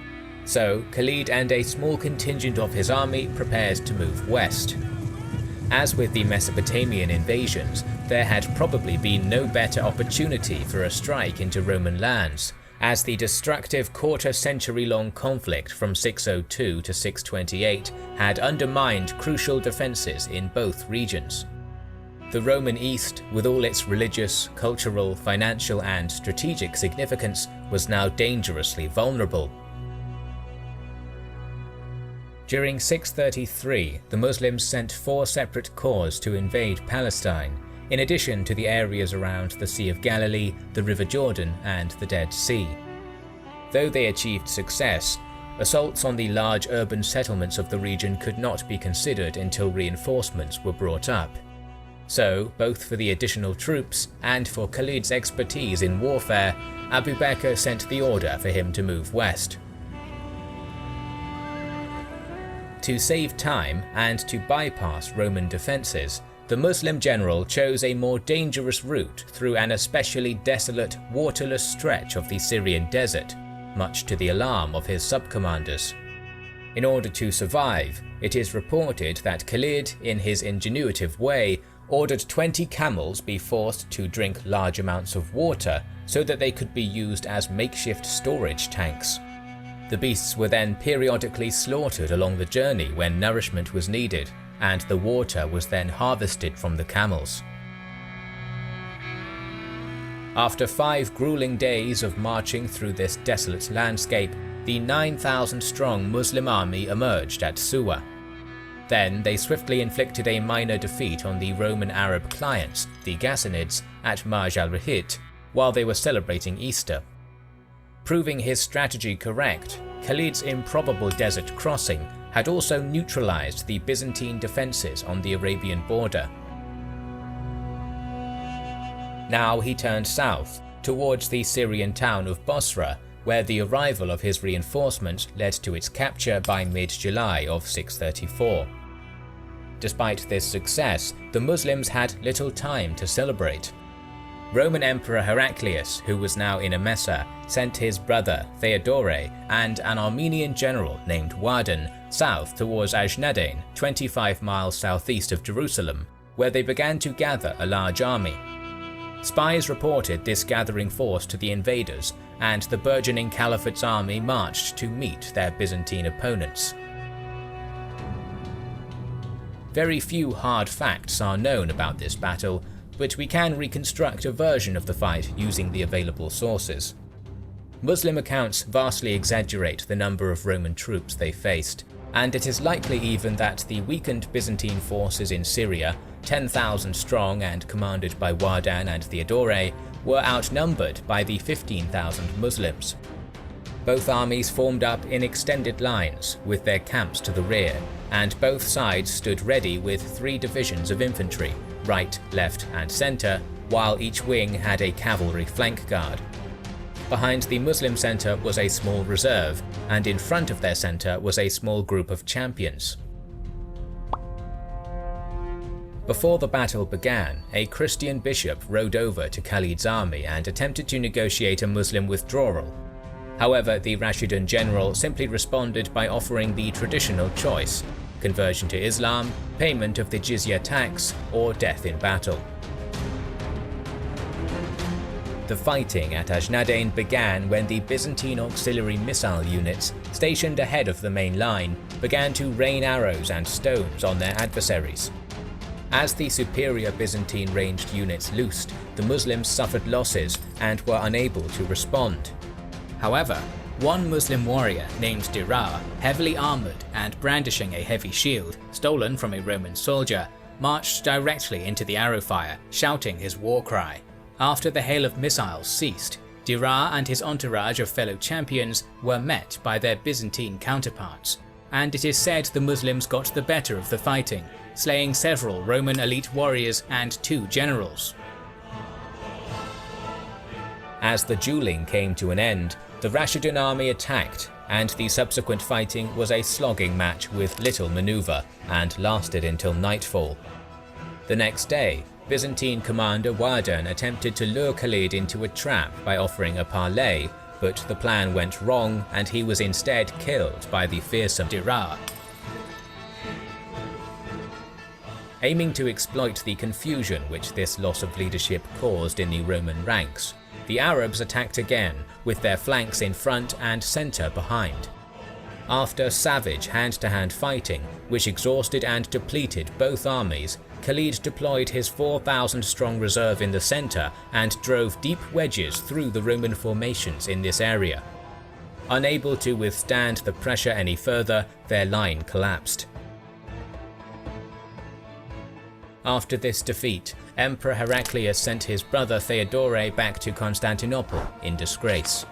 Speaker 1: So Khalid and a small contingent of his army prepared to move west. As with the Mesopotamian invasions, there had probably been no better opportunity for a strike into Roman lands, as the destructive quarter-century-long conflict from 602 to 628 had undermined crucial defences in both regions. The Roman East, with all its religious, cultural, financial and strategic significance, was now dangerously vulnerable. During 633, the Muslims sent 4 separate corps to invade Palestine, in addition to the areas around the Sea of Galilee, the River Jordan and the Dead Sea. Though they achieved success, assaults on the large urban settlements of the region could not be considered until reinforcements were brought up. So, both for the additional troops and for Khalid's expertise in warfare, Abu Bakr sent the order for him to move west. To save time and to bypass Roman defences, the Muslim general chose a more dangerous route through an especially desolate, waterless stretch of the Syrian desert, much to the alarm of his sub-commanders. In order to survive, it is reported that Khalid, in his ingenuitive way, ordered 20 camels be forced to drink large amounts of water so that they could be used as makeshift storage tanks. The beasts were then periodically slaughtered along the journey when nourishment was needed, and the water was then harvested from the camels. After 5 grueling days of marching through this desolate landscape, the 9,000-strong Muslim army emerged at Suwa. Then they swiftly inflicted a minor defeat on the Roman Arab clients, the Ghassanids, at Marj al-Rahit, while they were celebrating Easter. Proving his strategy correct, Khalid's improbable desert crossing had also neutralized the Byzantine defenses on the Arabian border. Now he turned south, towards the Syrian town of Bosra, where the arrival of his reinforcements led to its capture by mid-July of 634. Despite this success, the Muslims had little time to celebrate. Roman Emperor Heraclius, who was now in Emesa, sent his brother Theodore and an Armenian general named Wardan south towards Ajnadain, 25 miles southeast of Jerusalem, where they began to gather a large army. Spies reported this gathering force to the invaders, and the burgeoning Caliphate's army marched to meet their Byzantine opponents. Very few hard facts are known about this battle, but we can reconstruct a version of the fight using the available sources. Muslim accounts vastly exaggerate the number of Roman troops they faced, and it is likely even that the weakened Byzantine forces in Syria 10,000 strong and commanded by Wardan and Theodore, were outnumbered by the 15,000 Muslims. Both armies formed up in extended lines, with their camps to the rear, and both sides stood ready with 3 divisions of infantry, right, left and centre, while each wing had a cavalry flank guard. Behind the Muslim centre was a small reserve, and in front of their centre was a small group of champions. Before the battle began, a Christian bishop rode over to Khalid's army and attempted to negotiate a Muslim withdrawal. However, the Rashidun general simply responded by offering the traditional choice: conversion to Islam, payment of the jizya tax, or death in battle. The fighting at Ajnadayn began when the Byzantine auxiliary missile units, stationed ahead of the main line, began to rain arrows and stones on their adversaries. As the superior Byzantine ranged units loosed, the Muslims suffered losses and were unable to respond. However, one Muslim warrior named Dirar, heavily armoured and brandishing a heavy shield, stolen from a Roman soldier, marched directly into the arrow fire, shouting his war cry. After the hail of missiles ceased, Dirar and his entourage of fellow champions were met by their Byzantine counterparts, and it is said the Muslims got the better of the fighting, slaying several Roman elite warriors and 2 generals. As the dueling came to an end, the Rashidun army attacked, and the subsequent fighting was a slogging match with little maneuver, and lasted until nightfall. The next day, Byzantine commander Wardan attempted to lure Khalid into a trap by offering a parley, but the plan went wrong and he was instead killed by the fearsome Dirar. Aiming to exploit the confusion which this loss of leadership caused in the Roman ranks, the Arabs attacked again, with their flanks in front and centre behind. After savage hand-to-hand fighting, which exhausted and depleted both armies, Khalid deployed his 4,000-strong reserve in the centre and drove deep wedges through the Roman formations in this area. Unable to withstand the pressure any further, their line collapsed. After this defeat, Emperor Heraclius sent his brother Theodore back to Constantinople in disgrace.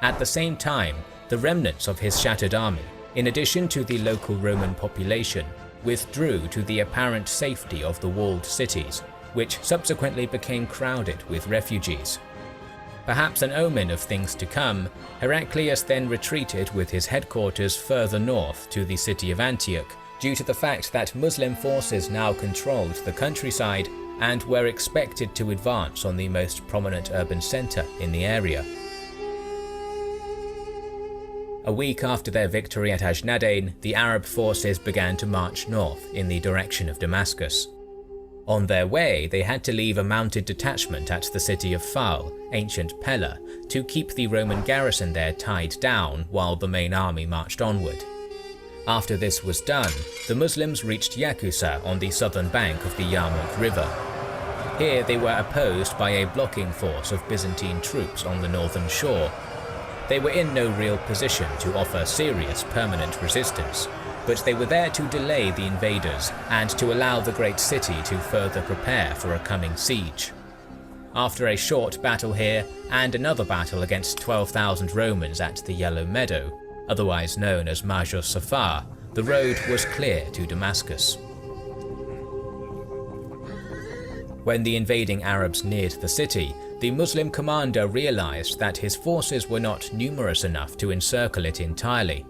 Speaker 1: At the same time, the remnants of his shattered army, in addition to the local Roman population, withdrew to the apparent safety of the walled cities, which subsequently became crowded with refugees. Perhaps an omen of things to come, Heraclius then retreated with his headquarters further north to the city of Antioch, due to the fact that Muslim forces now controlled the countryside and were expected to advance on the most prominent urban centre in the area. A week after their victory at Ajnadayn, the Arab forces began to march north in the direction of Damascus. On their way, they had to leave a mounted detachment at the city of Fal, ancient Pella, to keep the Roman garrison there tied down while the main army marched onward. After this was done, the Muslims reached Yakusa on the southern bank of the Yarmouk river. Here they were opposed by a blocking force of Byzantine troops on the northern shore. They were in no real position to offer serious permanent resistance, but they were there to delay the invaders and to allow the great city to further prepare for a coming siege. After a short battle here and another battle against 12,000 Romans at the Yellow Meadow, otherwise known as Majus Safar, the road was clear to Damascus. When the invading Arabs neared the city, the Muslim commander realized that his forces were not numerous enough to encircle it entirely.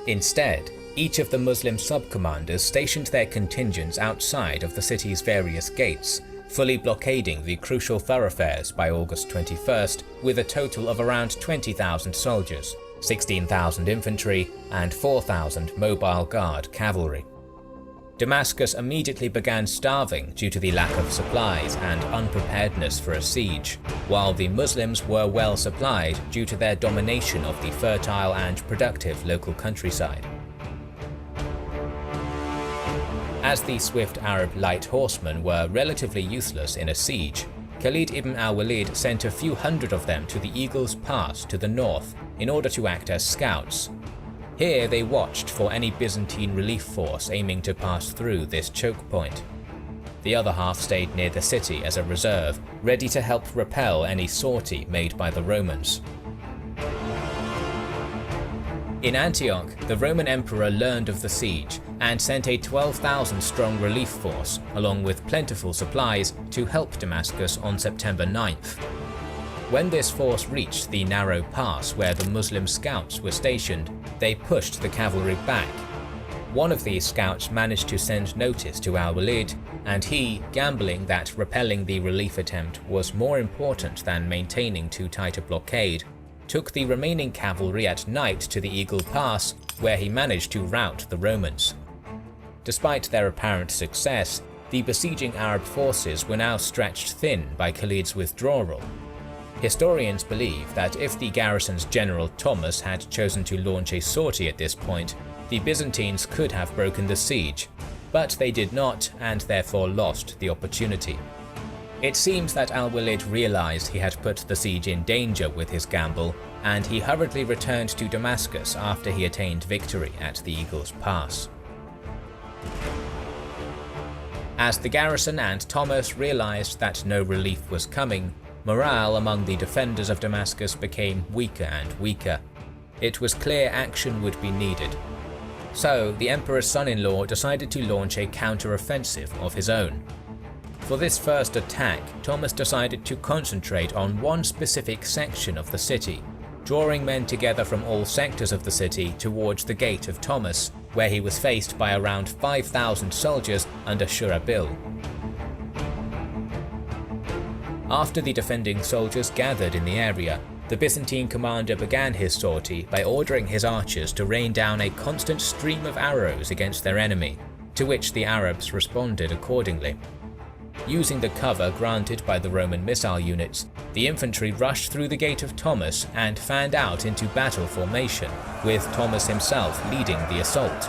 Speaker 1: Instead, each of the Muslim sub-commanders stationed their contingents outside of the city's various gates, fully blockading the crucial thoroughfares by August 21st with a total of around 20,000 soldiers, 16,000 infantry, and 4,000 mobile guard cavalry. Damascus immediately began starving due to the lack of supplies and unpreparedness for a siege, while the Muslims were well supplied due to their domination of the fertile and productive local countryside. As the swift Arab light horsemen were relatively useless in a siege, Khalid ibn al-Walid sent a few hundred of them to the Eagle's Pass to the north in order to act as scouts. Here they watched for any Byzantine relief force aiming to pass through this choke point. The other half stayed near the city as a reserve, ready to help repel any sortie made by the Romans. In Antioch, the Roman emperor learned of the siege and sent a 12,000-strong relief force, along with plentiful supplies, to help Damascus on September 9th. When this force reached the narrow pass where the Muslim scouts were stationed, they pushed the cavalry back. One of these scouts managed to send notice to al-Walid, and he, gambling that repelling the relief attempt was more important than maintaining too tight a blockade, took the remaining cavalry at night to the Eagle Pass, where he managed to rout the Romans. Despite their apparent success, the besieging Arab forces were now stretched thin by Khalid's withdrawal. Historians believe that if the garrison's general Thomas had chosen to launch a sortie at this point, the Byzantines could have broken the siege, but they did not and therefore lost the opportunity. It seems that al-Walid realized he had put the siege in danger with his gamble, and he hurriedly returned to Damascus after he attained victory at the Eagle's Pass. As the garrison and Thomas realized that no relief was coming, morale among the defenders of Damascus became weaker and weaker. It was clear action would be needed. So the emperor's son-in-law decided to launch a counter-offensive of his own. For this first attack, Thomas decided to concentrate on one specific section of the city, drawing men together from all sectors of the city towards the Gate of Thomas, where he was faced by around 5,000 soldiers under Shurabil. After the defending soldiers gathered in the area, the Byzantine commander began his sortie by ordering his archers to rain down a constant stream of arrows against their enemy, to which the Arabs responded accordingly. Using the cover granted by the Roman missile units, the infantry rushed through the Gate of Thomas and fanned out into battle formation, with Thomas himself leading the assault.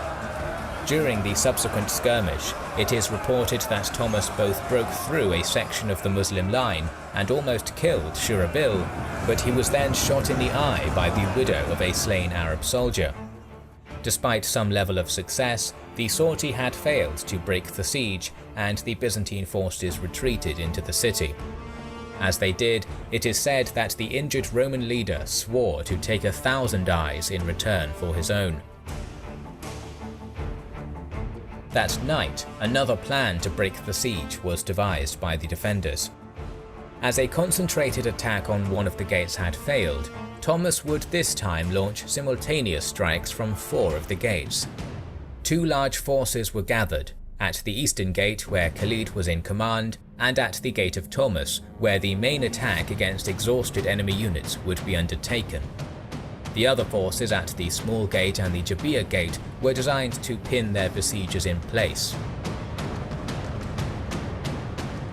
Speaker 1: During the subsequent skirmish, it is reported that Thomas both broke through a section of the Muslim line and almost killed Shurabil, but he was then shot in the eye by the widow of a slain Arab soldier. Despite some level of success, the sortie had failed to break the siege, and the Byzantine forces retreated into the city. As they did, it is said that the injured Roman leader swore to take 1,000 eyes in return for his own. That night, another plan to break the siege was devised by the defenders. As a concentrated attack on one of the gates had failed, Thomas would this time launch simultaneous strikes from 4 of the gates. 2 large forces were gathered, at the eastern gate where Khalid was in command, and at the Gate of Thomas, where the main attack against exhausted enemy units would be undertaken. The other forces at the small gate and the Qadisiyyah gate were designed to pin their besiegers in place.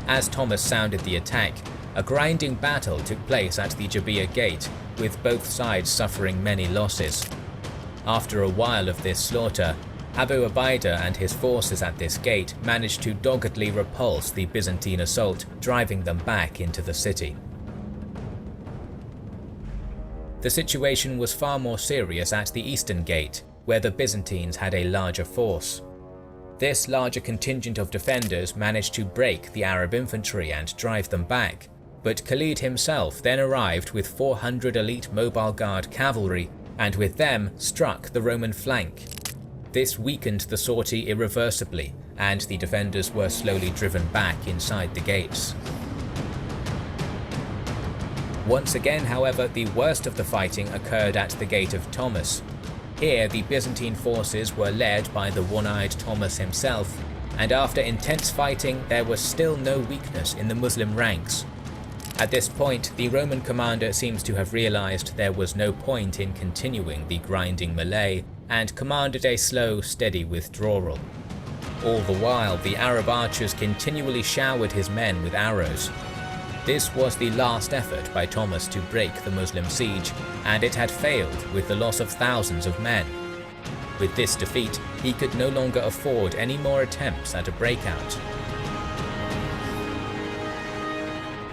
Speaker 1: As Thomas sounded the attack, a grinding battle took place at the Qadisiyyah gate, with both sides suffering many losses. After a while of this slaughter, Abu Ubaidah and his forces at this gate managed to doggedly repulse the Byzantine assault, driving them back into the city. The situation was far more serious at the eastern gate, where the Byzantines had a larger force. This larger contingent of defenders managed to break the Arab infantry and drive them back, but Khalid himself then arrived with 400 elite mobile guard cavalry, and with them struck the Roman flank. This weakened the sortie irreversibly, and the defenders were slowly driven back inside the gates. Once again, however, the worst of the fighting occurred at the Gate of Thomas. Here, the Byzantine forces were led by the one-eyed Thomas himself, and after intense fighting, there was still no weakness in the Muslim ranks. At this point, the Roman commander seems to have realized there was no point in continuing the grinding melee, and commanded a slow, steady withdrawal. All the while, the Arab archers continually showered his men with arrows. This was the last effort by Thomas to break the Muslim siege, and it had failed with the loss of thousands of men. With this defeat, he could no longer afford any more attempts at a breakout.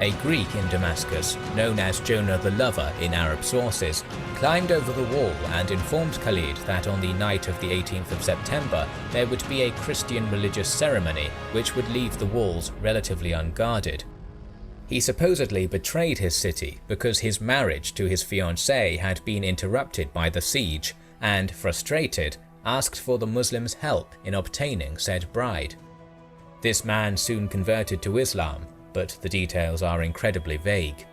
Speaker 1: a Greek in Damascus, known as Jonah the Lover in Arab sources, climbed over the wall and informed Khalid that on the night of the 18th of September there would be a Christian religious ceremony which would leave the walls relatively unguarded. He supposedly betrayed his city because his marriage to his fiancée had been interrupted by the siege and, frustrated, asked for the Muslims' help in obtaining said bride. This man soon converted to Islam, but the details are incredibly vague.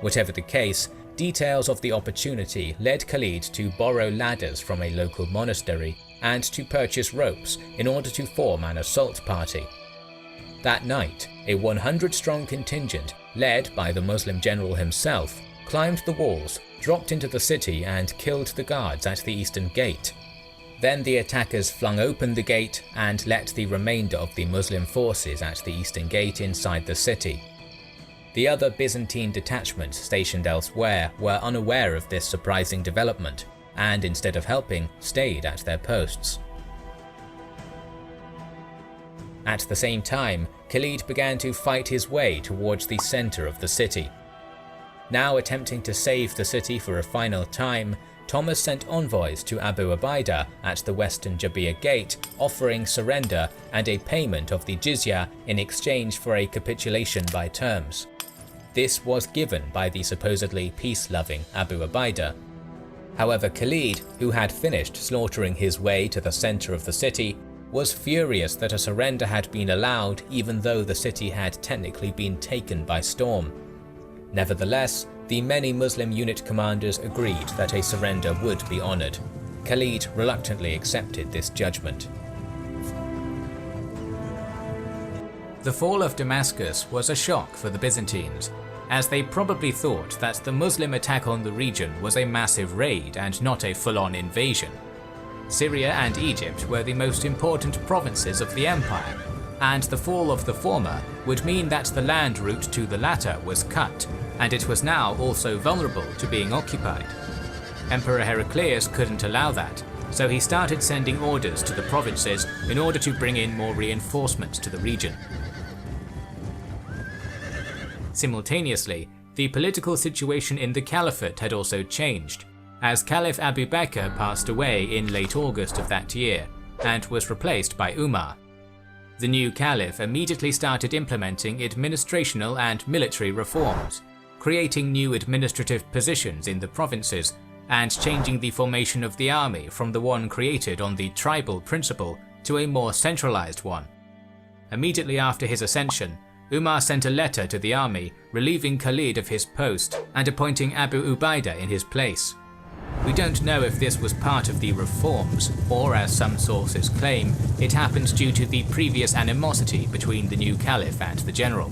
Speaker 1: Whatever the case, details of the opportunity led Khalid to borrow ladders from a local monastery and to purchase ropes in order to form an assault party. That night, a 100-strong contingent, led by the Muslim general himself, climbed the walls, dropped into the city and killed the guards at the eastern gate. Then the attackers flung open the gate and let the remainder of the Muslim forces at the eastern gate inside the city. The other Byzantine detachments stationed elsewhere were unaware of this surprising development, and instead of helping, stayed at their posts. At the same time, Khalid began to fight his way towards the center of the city. Now attempting to save the city for a final time, Thomas sent envoys to Abu Ubaidah at the western Jabiya gate, offering surrender and a payment of the jizya in exchange for a capitulation by terms. This was given by the supposedly peace-loving Abu Ubaidah. However, Khalid, who had finished slaughtering his way to the center of the city, was furious that a surrender had been allowed even though the city had technically been taken by storm. Nevertheless, the many Muslim unit commanders agreed that a surrender would be honored. Khalid reluctantly accepted this judgment. The fall of Damascus was a shock for the Byzantines, as they probably thought that the Muslim attack on the region was a massive raid and not a full-on invasion. Syria and Egypt were the most important provinces of the empire, and the fall of the former would mean that the land route to the latter was cut, and it was now also vulnerable to being occupied. Emperor Heraclius couldn't allow that, so he started sending orders to the provinces in order to bring in more reinforcements to the region. Simultaneously, the political situation in the Caliphate had also changed, as Caliph Abu Bakr passed away in late August of that year, and was replaced by Umar. The new Caliph immediately started implementing administrational and military reforms, creating new administrative positions in the provinces, and changing the formation of the army from the one created on the tribal principle to a more centralized one. Immediately after his ascension, Umar sent a letter to the army relieving Khalid of his post and appointing Abu Ubaidah in his place. We don't know if this was part of the reforms, or as some sources claim, it happened due to the previous animosity between the new caliph and the general.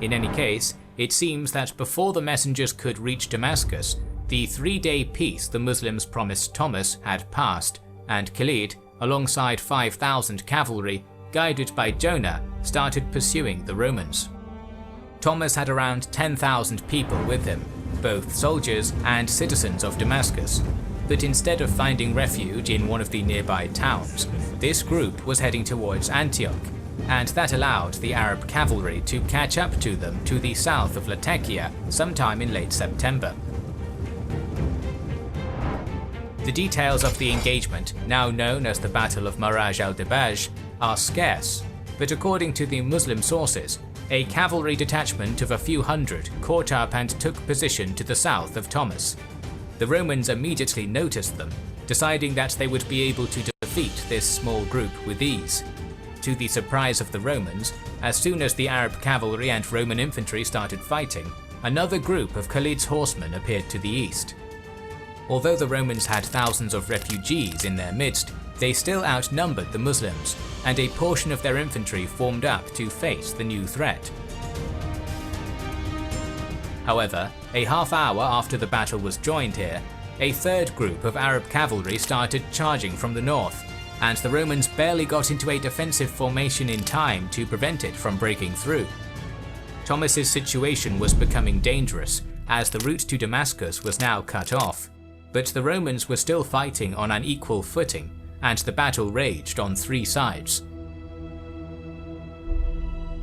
Speaker 1: In any case, it seems that before the messengers could reach Damascus, the 3-day peace the Muslims promised Thomas had passed, and Khalid, alongside 5,000 cavalry, guided by Jonah, started pursuing the Romans. Thomas had around 10,000 people with him, both soldiers and citizens of Damascus, but instead of finding refuge in one of the nearby towns, this group was heading towards Antioch, and that allowed the Arab cavalry to catch up to them to the south of Latakia sometime in late September. The details of the engagement, now known as the Battle of Maraj al-Dibaj, are scarce, but according to the Muslim sources, a cavalry detachment of a few hundred caught up and took position to the south of Thomas. The Romans immediately noticed them, deciding that they would be able to defeat this small group with ease. To the surprise of the Romans, as soon as the Arab cavalry and Roman infantry started fighting, another group of Khalid's horsemen appeared to the east. Although the Romans had thousands of refugees in their midst, they still outnumbered the Muslims, and a portion of their infantry formed up to face the new threat. However, a half hour after the battle was joined here, a third group of Arab cavalry started charging from the north, and the Romans barely got into a defensive formation in time to prevent it from breaking through. Thomas's situation was becoming dangerous, as the route to Damascus was now cut off, but the Romans were still fighting on an equal footing, and the battle raged on 3 sides.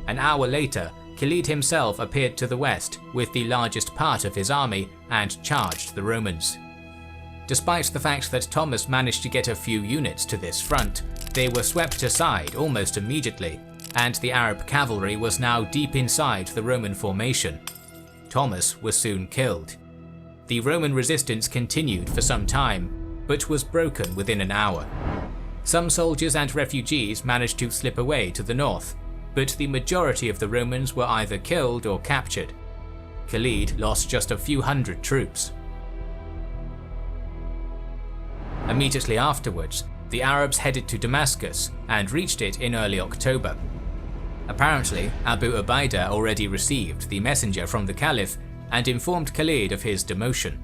Speaker 1: An hour later, Khalid himself appeared to the west with the largest part of his army and charged the Romans. Despite the fact that Thomas managed to get a few units to this front, they were swept aside almost immediately, and the Arab cavalry was now deep inside the Roman formation. Thomas was soon killed. The Roman resistance continued for some time, but was broken within an hour. Some soldiers and refugees managed to slip away to the north, but the majority of the Romans were either killed or captured. Khalid lost just a few hundred troops. Immediately afterwards, the Arabs headed to Damascus and reached it in early October. Apparently, Abu Ubaidah already received the messenger from the Caliph and informed Khalid of his demotion.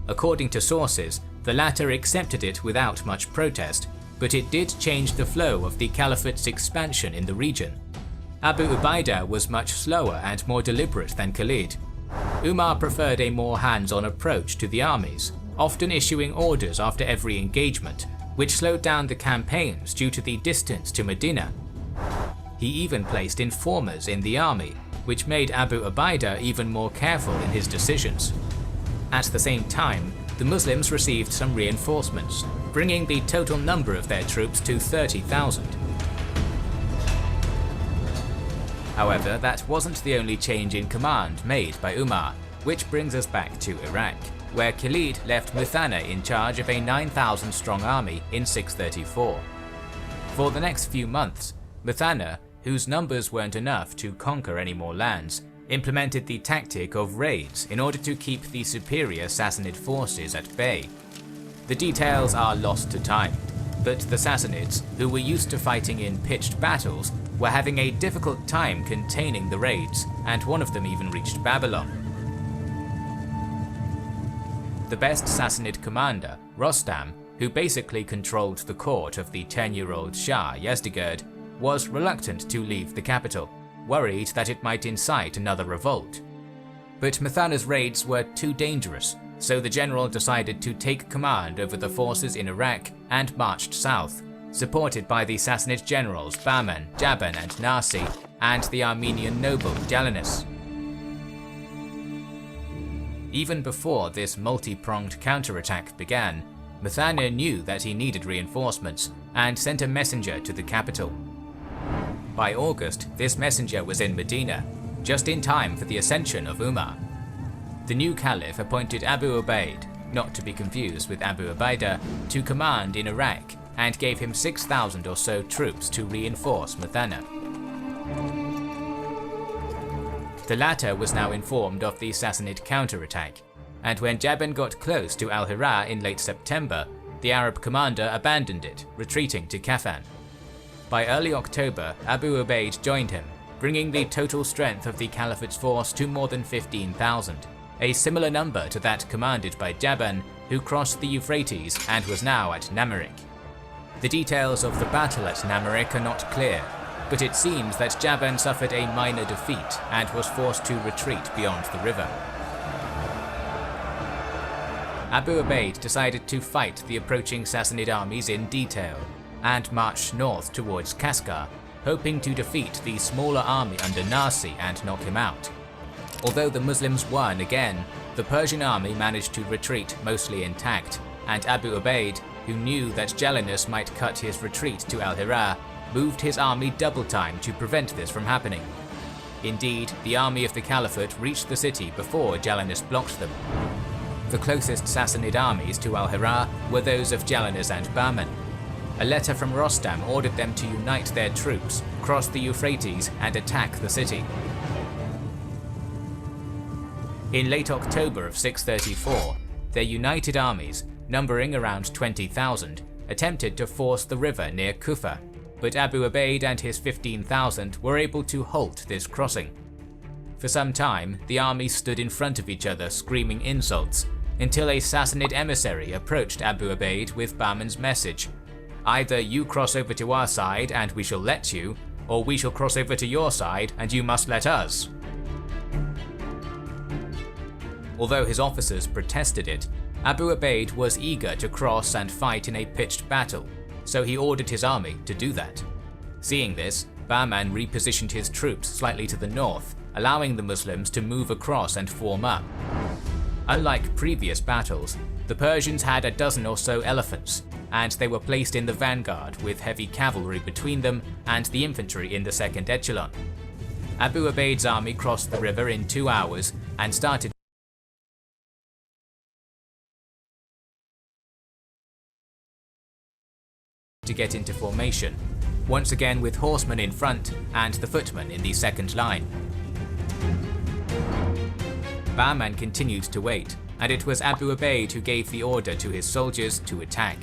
Speaker 1: According to sources, the latter accepted it without much protest, but it did change the flow of the Caliphate's expansion in the region. Abu Ubaidah was much slower and more deliberate than Khalid. Umar preferred a more hands-on approach to the armies, often issuing orders after every engagement, which slowed down the campaigns due to the distance to Medina. He even placed informers in the army, which made Abu Ubaidah even more careful in his decisions. At the same time, the Muslims received some reinforcements, bringing the total number of their troops to 30,000. However, that wasn't the only change in command made by Umar, which brings us back to Iraq, where Khalid left Muthanna in charge of a 9,000-strong army in 634. For the next few months, Muthanna, whose numbers weren't enough to conquer any more lands, implemented the tactic of raids in order to keep the superior Sassanid forces at bay. The details are lost to time, but the Sassanids, who were used to fighting in pitched battles, were having a difficult time containing the raids, and one of them even reached Babylon. The best Sassanid commander, Rostam, who basically controlled the court of the 10-year-old Shah Yezdegerd, was reluctant to leave the capital, worried that it might incite another revolt. But Muthanna's raids were too dangerous, so the general decided to take command over the forces in Iraq and marched south, supported by the Sassanid generals Bahman, Jaban and Nasi, and the Armenian noble Jalinus. Even before this multi-pronged counterattack began, Muthanna knew that he needed reinforcements and sent a messenger to the capital. By August, this messenger was in Medina, just in time for the ascension of Umar. The new caliph appointed Abu Ubaid, not to be confused with Abu Ubaidah, to command in Iraq and gave him 6,000 or so troops to reinforce Muthanna. The latter was now informed of the Sassanid counterattack, and when Jaban got close to Al-Hira in late September, the Arab commander abandoned it, retreating to Kafan. By early October, Abu Ubaid joined him, bringing the total strength of the Caliphate's force to more than 15,000, a similar number to that commanded by Jaban, who crossed the Euphrates and was now at Namarik. The details of the battle at Namarik are not clear, but it seems that Jaban suffered a minor defeat and was forced to retreat beyond the river. Abu Ubaid decided to fight the approaching Sassanid armies in detail, and marched north towards Kaskar, hoping to defeat the smaller army under Nasi and knock him out. Although the Muslims won again, the Persian army managed to retreat mostly intact, and Abu Ubaid, who knew that Jalinus might cut his retreat to Al-Hira, moved his army double time to prevent this from happening. Indeed, the army of the Caliphate reached the city before Jalinus blocked them. The closest Sassanid armies to Al-Hira were those of Jalinus and Bahman. A letter from Rostam ordered them to unite their troops, cross the Euphrates and attack the city. In late October of 634, their united armies, numbering around 20,000, attempted to force the river near Kufa, but Abu Ubaid and his 15,000 were able to halt this crossing. For some time, the armies stood in front of each other screaming insults, until a Sassanid emissary approached Abu Ubaid with Bahman's message: "Either you cross over to our side and we shall let you, or we shall cross over to your side and you must let us." Although his officers protested it, Abu Ubaid was eager to cross and fight in a pitched battle, so he ordered his army to do that. Seeing this, Bahman repositioned his troops slightly to the north, allowing the Muslims to move across and form up. Unlike previous battles, the Persians had a dozen or so elephants, and they were placed in the vanguard with heavy cavalry between them and the infantry in the second echelon. Abu Ubaid's army crossed the river in 2 hours and started to get into formation, once again with horsemen in front and the footmen in the second line. Bahman continued to wait, and it was Abu Ubaid who gave the order to his soldiers to attack.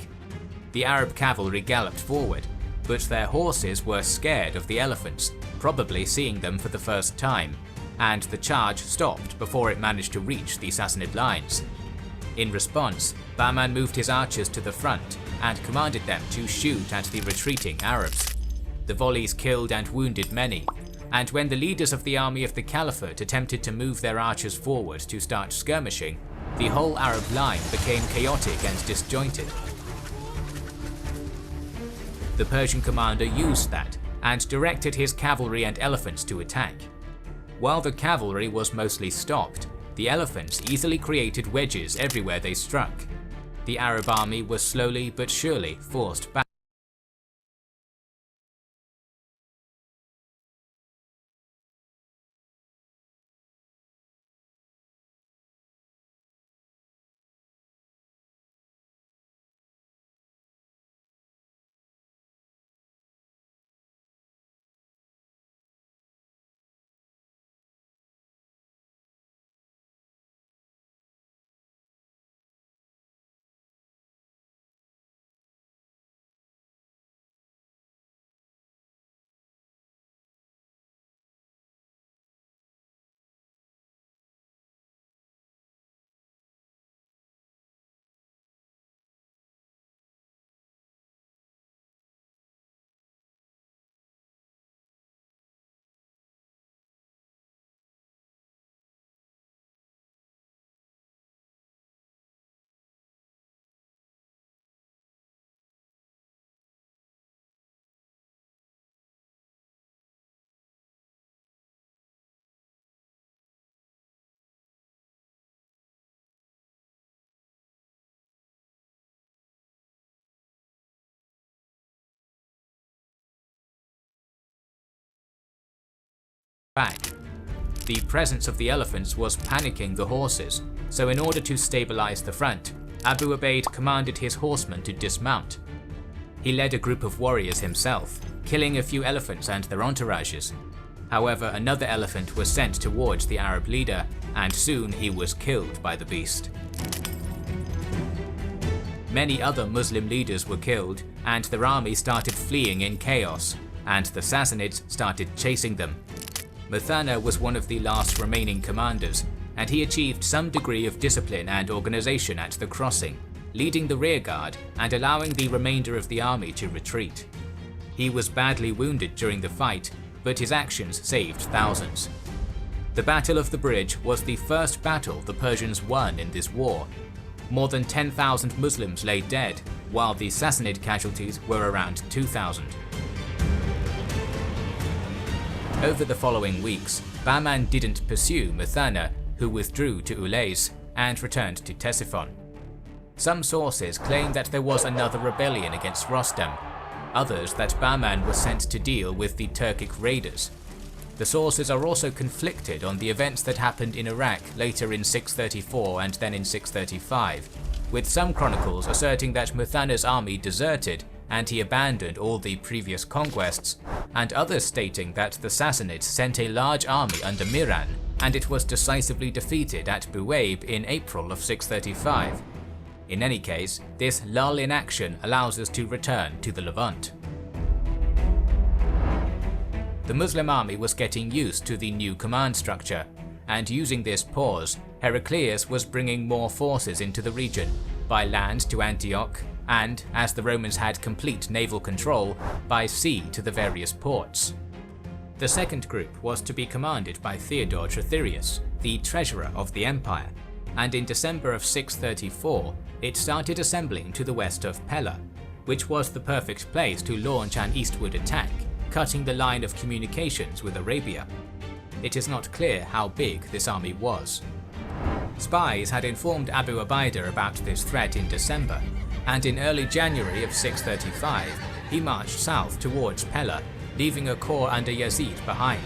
Speaker 1: The Arab cavalry galloped forward, but their horses were scared of the elephants, probably seeing them for the first time, and the charge stopped before it managed to reach the Sassanid lines. In response, Bahman moved his archers to the front and commanded them to shoot at the retreating Arabs. The volleys killed and wounded many, and when the leaders of the army of the Caliphate attempted to move their archers forward to start skirmishing, the whole Arab line became chaotic and disjointed. The Persian commander used that and directed his cavalry and elephants to attack. While the cavalry was mostly stopped, the elephants easily created wedges everywhere they struck. The Arab army was slowly but surely forced back. The presence of the elephants was panicking the horses, so in order to stabilize the front, Abu Ubaid commanded his horsemen to dismount. He led a group of warriors himself, killing a few elephants and their entourages. However, another elephant was sent towards the Arab leader, and soon he was killed by the beast. Many other Muslim leaders were killed, and their army started fleeing in chaos, and the Sassanids started chasing them. Muthanna was one of the last remaining commanders, and he achieved some degree of discipline and organization at the crossing, leading the rearguard and allowing the remainder of the army to retreat. He was badly wounded during the fight, but his actions saved thousands. The Battle of the Bridge was the first battle the Persians won in this war. More than 10,000 Muslims lay dead, while the Sassanid casualties were around 2,000. Over the following weeks, Bahman didn't pursue Muthanna, who withdrew to Ulais and returned to Ctesiphon. Some sources claim that there was another rebellion against Rostam, others that Bahman was sent to deal with the Turkic raiders. The sources are also conflicted on the events that happened in Iraq later in 634 and then in 635, with some chronicles asserting that Muthanna's army deserted and he abandoned all the previous conquests, and others stating that the Sassanids sent a large army under Miran and it was decisively defeated at Buwaib in April of 635. In any case, this lull in action allows us to return to the Levant. The Muslim army was getting used to the new command structure, and using this pause, Heraclius was bringing more forces into the region, by land to Antioch, and, as the Romans had complete naval control, by sea to the various ports. The second group was to be commanded by Theodore Tritherius, the treasurer of the empire, and in December of 634 it started assembling to the west of Pella, which was the perfect place to launch an eastward attack, cutting the line of communications with Arabia. It is not clear how big this army was. Spies had informed Abu Ubaidah about this threat in December, and in early January of 635, he marched south towards Pella, leaving a corps under Yazid behind.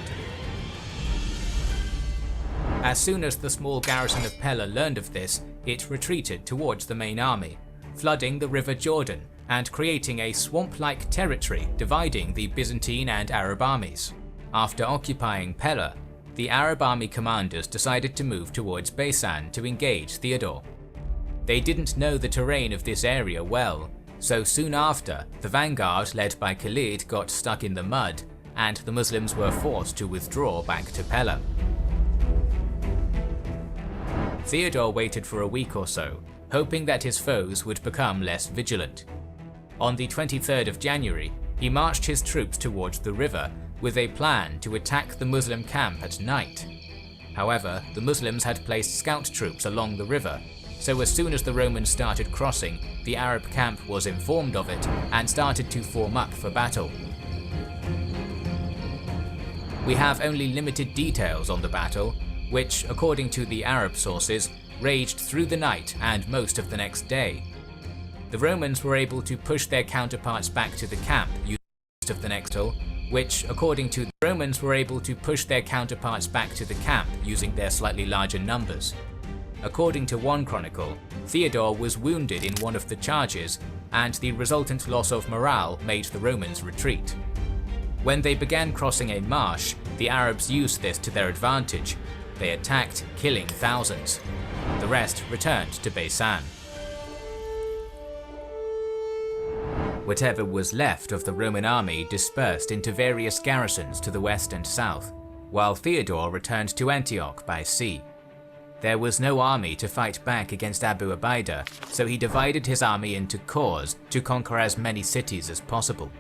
Speaker 1: As soon as the small garrison of Pella learned of this, it retreated towards the main army, flooding the river Jordan and creating a swamp-like territory dividing the Byzantine and Arab armies. After occupying Pella, the Arab army commanders decided to move towards Baisan to engage Theodore. They didn't know the terrain of this area well, so soon after, the vanguard led by Khalid got stuck in the mud, and the Muslims were forced to withdraw back to Pella. Theodore waited for a week or so, hoping that his foes would become less vigilant. On the 23rd of January, he marched his troops towards the river with a plan to attack the Muslim camp at night. However, the Muslims had placed scout troops along the river, so as soon as the Romans started crossing, the Arab camp was informed of it and started to form up for battle. We have only limited details on the battle, which, according to the Arab sources, raged through the night and most of the next day. The Romans were able to push their counterparts back to the camp using most of the next battle, which, according to the Romans, were able to push their counterparts back to the camp using their slightly larger numbers. According to one chronicle, Theodore was wounded in one of the charges, and the resultant loss of morale made the Romans retreat. When they began crossing a marsh, the Arabs used this to their advantage. They attacked, killing thousands. The rest returned to Baisan. Whatever was left of the Roman army dispersed into various garrisons to the west and south, while Theodore returned to Antioch by sea. There was no army to fight back against Abu Ubaidah, so he divided his army into corps to conquer as many cities as possible.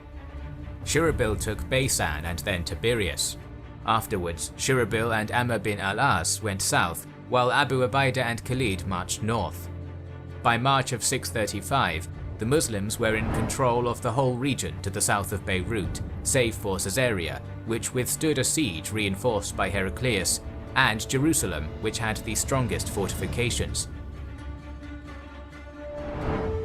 Speaker 1: Shurabil took Baisan and then Tiberias. Afterwards, Shurabil and Amr bin al-As went south, while Abu Ubaidah and Khalid marched north. By March of 635, the Muslims were in control of the whole region to the south of Beirut, save for Caesarea, which withstood a siege reinforced by Heraclius, and Jerusalem, which had the strongest fortifications.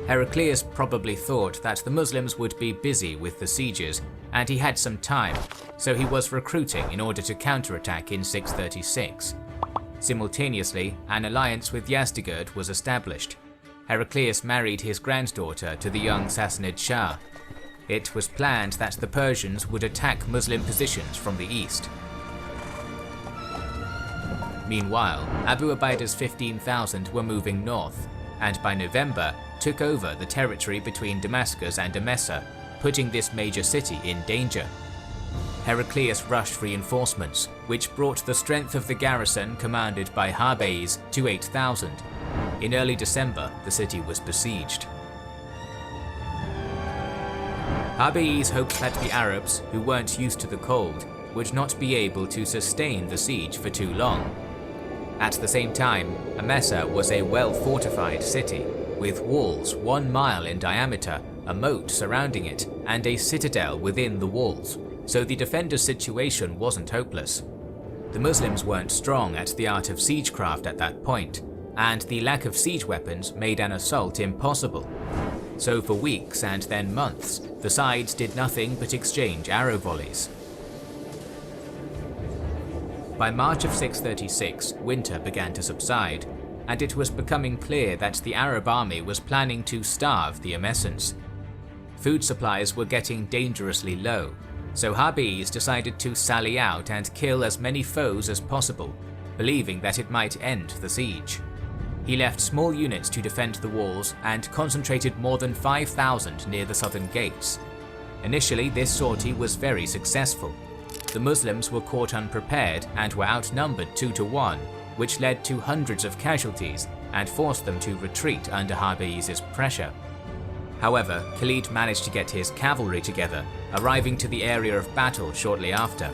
Speaker 1: Heraclius probably thought that the Muslims would be busy with the sieges, and he had some time, so he was recruiting in order to counterattack in 636. Simultaneously, an alliance with Yazdegerd was established. Heraclius married his granddaughter to the young Sassanid Shah. It was planned that the Persians would attack Muslim positions from the east. Meanwhile, Abu Ubaidah's 15,000 were moving north, and by November took over the territory between Damascus and Emesa, putting this major city in danger. Heraclius rushed reinforcements, which brought the strength of the garrison commanded by Harbeis to 8,000. In early December, the city was besieged. Harbeis hoped that the Arabs, who weren't used to the cold, would not be able to sustain the siege for too long. At the same time, Emesa was a well-fortified city, with walls 1 mile in diameter, a moat surrounding it, and a citadel within the walls, so the defenders' situation wasn't hopeless. The Muslims weren't strong at the art of siegecraft at that point, and the lack of siege weapons made an assault impossible. So for weeks and then months, the sides did nothing but exchange arrow volleys. By March of 636, winter began to subside, and it was becoming clear that the Arab army was planning to starve the Emesans. Food supplies were getting dangerously low, so Harbeis decided to sally out and kill as many foes as possible, believing that it might end the siege. He left small units to defend the walls and concentrated more than 5,000 near the southern gates. Initially, this sortie was very successful. The Muslims were caught unprepared and were outnumbered 2 to 1, which led to hundreds of casualties and forced them to retreat under Harbeis' pressure. However, Khalid managed to get his cavalry together, arriving to the area of battle shortly after.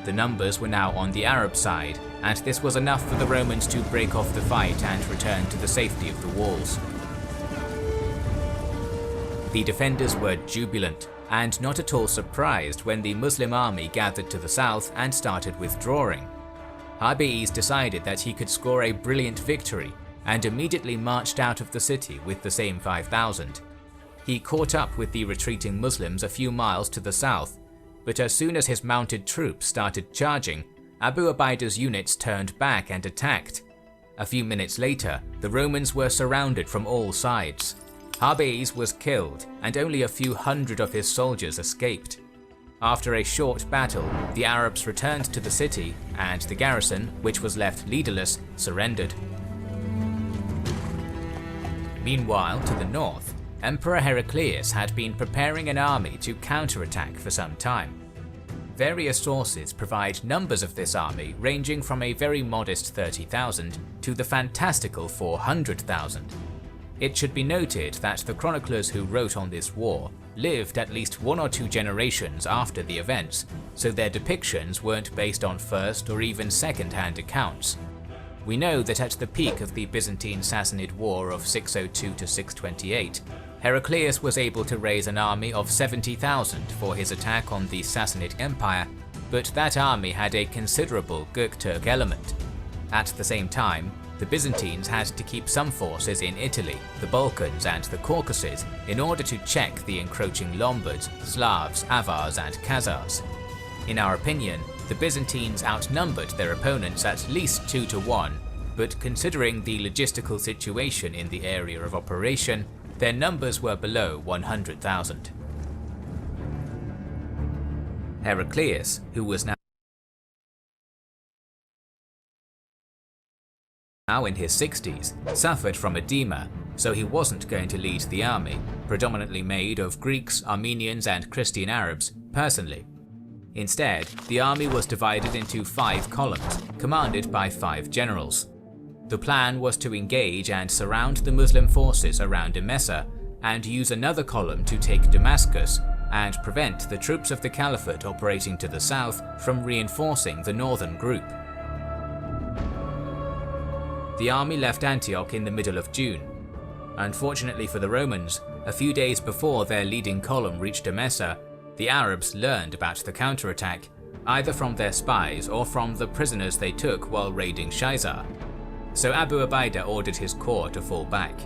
Speaker 1: The numbers were now on the Arab side, and this was enough for the Romans to break off the fight and return to the safety of the walls. The defenders were jubilant and not at all surprised when the Muslim army gathered to the south and started withdrawing. Harbeez decided that he could score a brilliant victory and immediately marched out of the city with the same 5,000. He caught up with the retreating Muslims a few miles to the south, but as soon as his mounted troops started charging, Abu Ubaida's units turned back and attacked. A few minutes later, the Romans were surrounded from all sides. Harbeez was killed and only a few hundred of his soldiers escaped. After a short battle, the Arabs returned to the city and the garrison, which was left leaderless, surrendered. Meanwhile, to the north, Emperor Heraclius had been preparing an army to counterattack for some time. Various sources provide numbers of this army ranging from a very modest 30,000 to the fantastical 400,000. It should be noted that the chroniclers who wrote on this war lived at least 1 or 2 generations after the events, so their depictions weren't based on first or even second-hand accounts. We know that at the peak of the Byzantine-Sassanid War of 602 to 628, Heraclius was able to raise an army of 70,000 for his attack on the Sassanid Empire, but that army had a considerable Gokturk element. At the same time, the Byzantines had to keep some forces in Italy, the Balkans and the Caucasus in order to check the encroaching Lombards, Slavs, Avars and Khazars. In our opinion, the Byzantines outnumbered their opponents at least 2 to 1, but considering the logistical situation in the area of operation, their numbers were below 100,000. Heraclius, who was now in his 60s, suffered from edema, so he wasn't going to lead the army, predominantly made of Greeks, Armenians and Christian Arabs, personally. Instead, the army was divided into 5 columns, commanded by 5 generals. The plan was to engage and surround the Muslim forces around Emesa and use another column to take Damascus and prevent the troops of the Caliphate operating to the south from reinforcing the northern group. The army left Antioch in the middle of June. Unfortunately for the Romans, a few days before their leading column reached Emesa, the Arabs learned about the counterattack, either from their spies or from the prisoners they took while raiding Shaizar. So Abu Ubaidah ordered his corps to fall back.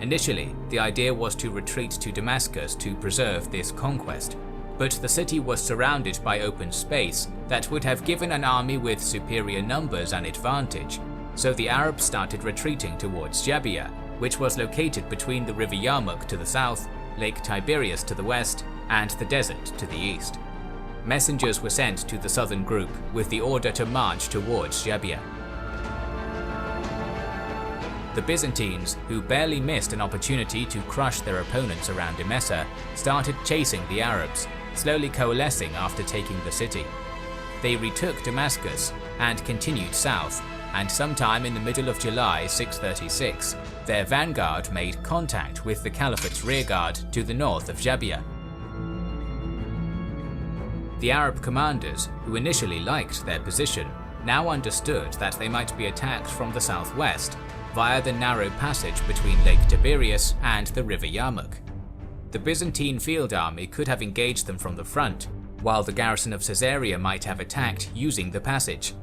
Speaker 1: Initially, the idea was to retreat to Damascus to preserve this conquest, but the city was surrounded by open space that would have given an army with superior numbers an advantage, so the Arabs started retreating towards Jabiya, which was located between the river Yarmouk to the south, Lake Tiberias to the west, and the desert to the east. Messengers were sent to the southern group with the order to march towards Jabiya. The Byzantines, who barely missed an opportunity to crush their opponents around Emesa, started chasing the Arabs, slowly coalescing after taking the city. They retook Damascus and continued south, and sometime in the middle of July 636, their vanguard made contact with the Caliphate's rearguard to the north of Jabiya. The Arab commanders, who initially liked their position, now understood that they might be attacked from the southwest, via the narrow passage between Lake Tiberias and the river Yarmouk. The Byzantine field army could have engaged them from the front, while the garrison of Caesarea might have attacked using the passage.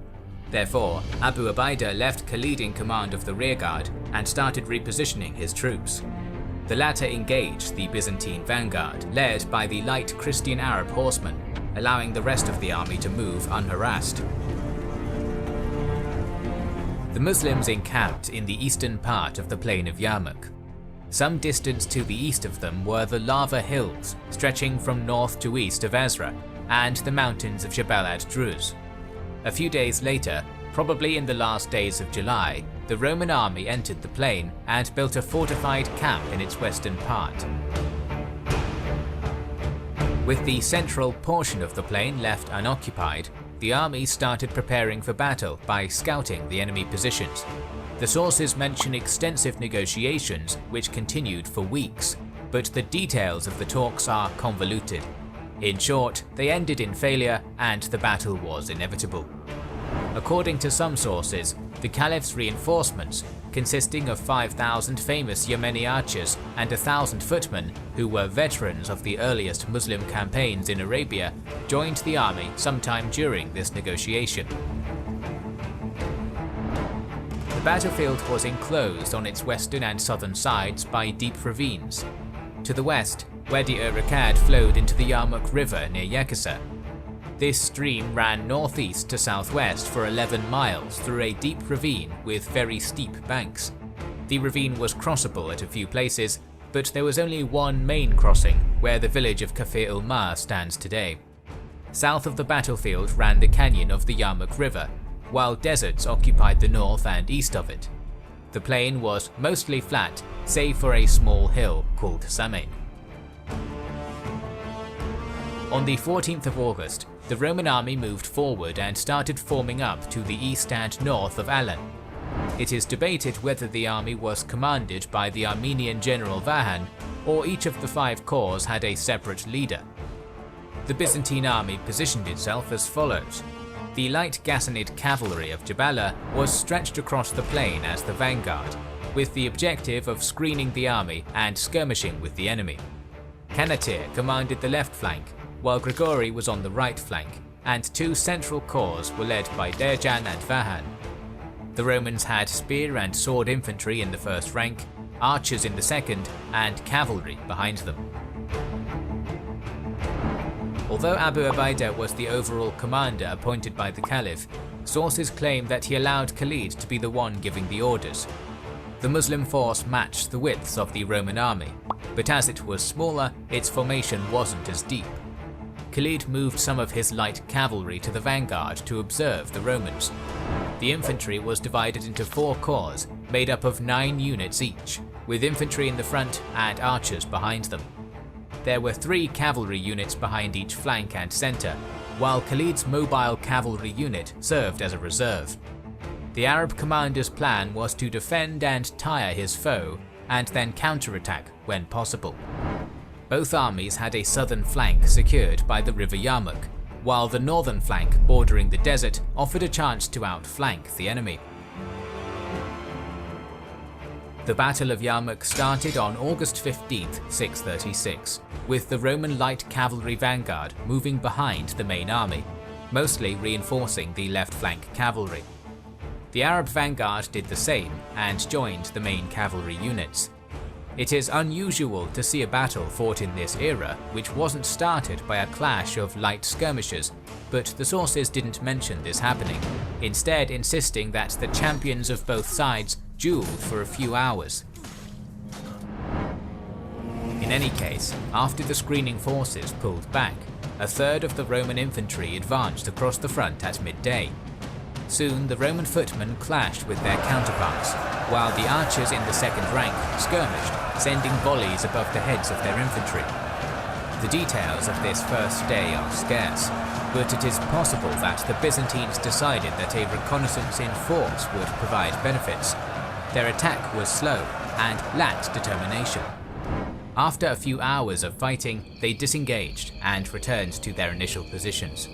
Speaker 1: Therefore, Abu Ubaidah left Khalid in command of the rearguard and started repositioning his troops. The latter engaged the Byzantine vanguard, led by the light Christian Arab horsemen, allowing the rest of the army to move unharassed. The Muslims encamped in the eastern part of the plain of Yarmouk. Some distance to the east of them were the lava hills, stretching from north to east of Ezra, and the mountains of Jabal ad-Druz. A few days later, probably in the last days of July, the Roman army entered the plain and built a fortified camp in its western part. With the central portion of the plain left unoccupied, the army started preparing for battle by scouting the enemy positions. The sources mention extensive negotiations which continued for weeks, but the details of the talks are convoluted. In short, they ended in failure and the battle was inevitable. According to some sources, The Caliph's reinforcements, consisting of 5,000 famous Yemeni archers and 1,000 footmen who were veterans of the earliest Muslim campaigns in Arabia, joined the army sometime during this negotiation. The battlefield was enclosed on its western and southern sides by deep ravines. To the west, Wadi-ur-Rakad flowed into the Yarmouk River near Yakasa. This stream ran northeast to southwest for 11 miles through a deep ravine with very steep banks. The ravine was crossable at a few places, but there was only one main crossing, where the village of Kafir-ul-Ma stands today. South of the battlefield ran the canyon of the Yarmouk River, while deserts occupied the north and east of it. The plain was mostly flat, save for a small hill called Samain. On the 14th of August, the Roman army moved forward and started forming up to the east and north of Alan. It is debated whether the army was commanded by the Armenian general Vahan, or each of the 5 corps had a separate leader. The Byzantine army positioned itself as follows. The light Ghassanid cavalry of Jabala was stretched across the plain as the vanguard, with the objective of screening the army and skirmishing with the enemy. Kanatir commanded the left flank, while Grigori was on the right flank, and 2 central corps were led by Dejan and Vahan. The Romans had spear and sword infantry in the first rank, archers in the second, and cavalry behind them. Although Abu Ubaidah was the overall commander appointed by the Caliph, sources claim that he allowed Khalid to be the one giving the orders. The Muslim force matched the widths of the Roman army, but as it was smaller, its formation wasn't as deep. Khalid moved some of his light cavalry to the vanguard to observe the Romans. The infantry was divided into 4 corps, made up of 9 units each, with infantry in the front and archers behind them. There were 3 cavalry units behind each flank and centre, while Khalid's mobile cavalry unit served as a reserve. The Arab commander's plan was to defend and tire his foe, and then counterattack when possible. Both armies had a southern flank secured by the river Yarmouk, while the northern flank bordering the desert offered a chance to outflank the enemy. The Battle of Yarmouk started on August 15, 636, with the Roman light cavalry vanguard moving behind the main army, mostly reinforcing the left flank cavalry. The Arab vanguard did the same and joined the main cavalry units. It is unusual to see a battle fought in this era which wasn't started by a clash of light skirmishers, but the sources didn't mention this happening, instead insisting that the champions of both sides duelled for a few hours. In any case, after the screening forces pulled back, a third of the Roman infantry advanced across the front at midday. Soon the Roman footmen clashed with their counterparts, while the archers in the second rank skirmished, sending volleys above the heads of their infantry. The details of this first day are scarce, but it is possible that the Byzantines decided that a reconnaissance in force would provide benefits. Their attack was slow and lacked determination. After a few hours of fighting, they disengaged and returned to their initial positions.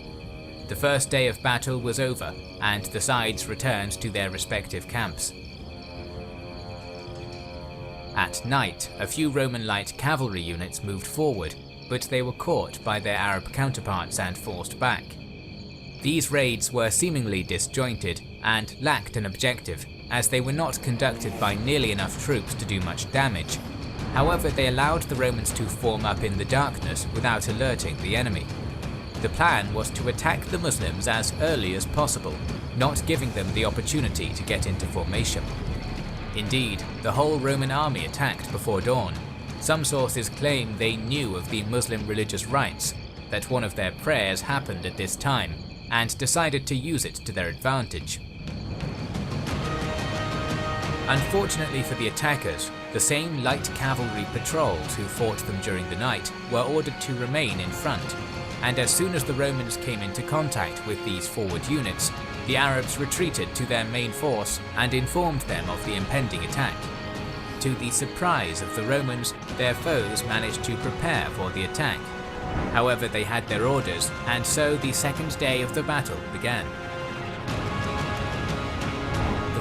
Speaker 1: The first day of battle was over, and the sides returned to their respective camps. At night, a few Roman light cavalry units moved forward, but they were caught by their Arab counterparts and forced back. These raids were seemingly disjointed and lacked an objective, as they were not conducted by nearly enough troops to do much damage. However, they allowed the Romans to form up in the darkness without alerting the enemy. The plan was to attack the Muslims as early as possible, not giving them the opportunity to get into formation. Indeed, the whole Roman army attacked before dawn. Some sources claim they knew of the Muslim religious rites, that one of their prayers happened at this time, and decided to use it to their advantage. Unfortunately for the attackers, the same light cavalry patrols who fought them during the night were ordered to remain in front, and as soon as the Romans came into contact with these forward units, the Arabs retreated to their main force and informed them of the impending attack. To the surprise of the Romans, their foes managed to prepare for the attack. However, they had their orders, and so the second day of the battle began.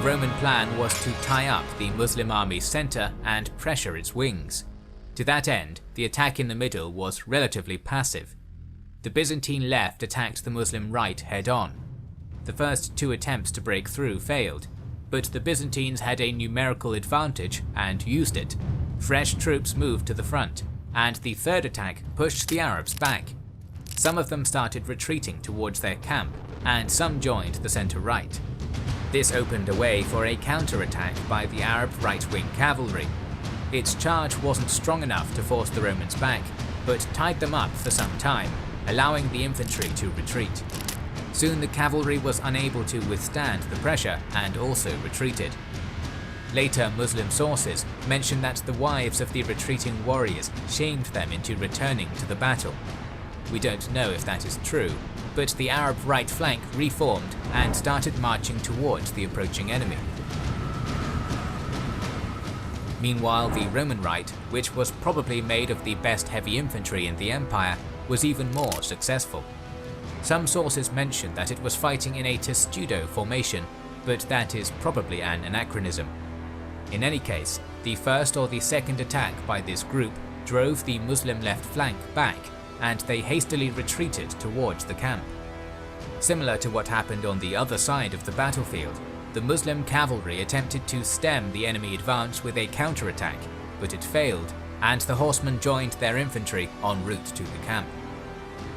Speaker 1: The the Roman plan was to tie up the Muslim army's centre and pressure its wings. To that end, the attack in the middle was relatively passive. The Byzantine left attacked the Muslim right head-on. The first two attempts to break through failed, but the Byzantines had a numerical advantage and used it. Fresh troops moved to the front, and the third attack pushed the Arabs back. Some of them started retreating towards their camp, and some joined the centre-right. This opened a way for a counter-attack by the Arab right-wing cavalry. Its charge wasn't strong enough to force the Romans back, but tied them up for some time, allowing the infantry to retreat. Soon the cavalry was unable to withstand the pressure and also retreated. Later Muslim sources mention that the wives of the retreating warriors shamed them into returning to the battle. We don't know if that is true, but the Arab right flank reformed and started marching towards the approaching enemy. Meanwhile, the Roman right, which was probably made of the best heavy infantry in the empire, was even more successful. Some sources mention that it was fighting in a testudo formation, but that is probably an anachronism. In any case, the first or the second attack by this group drove the Muslim left flank back, and they hastily retreated towards the camp. Similar to what happened on the other side of the battlefield, the Muslim cavalry attempted to stem the enemy advance with a counterattack, but it failed, and the horsemen joined their infantry en route to the camp.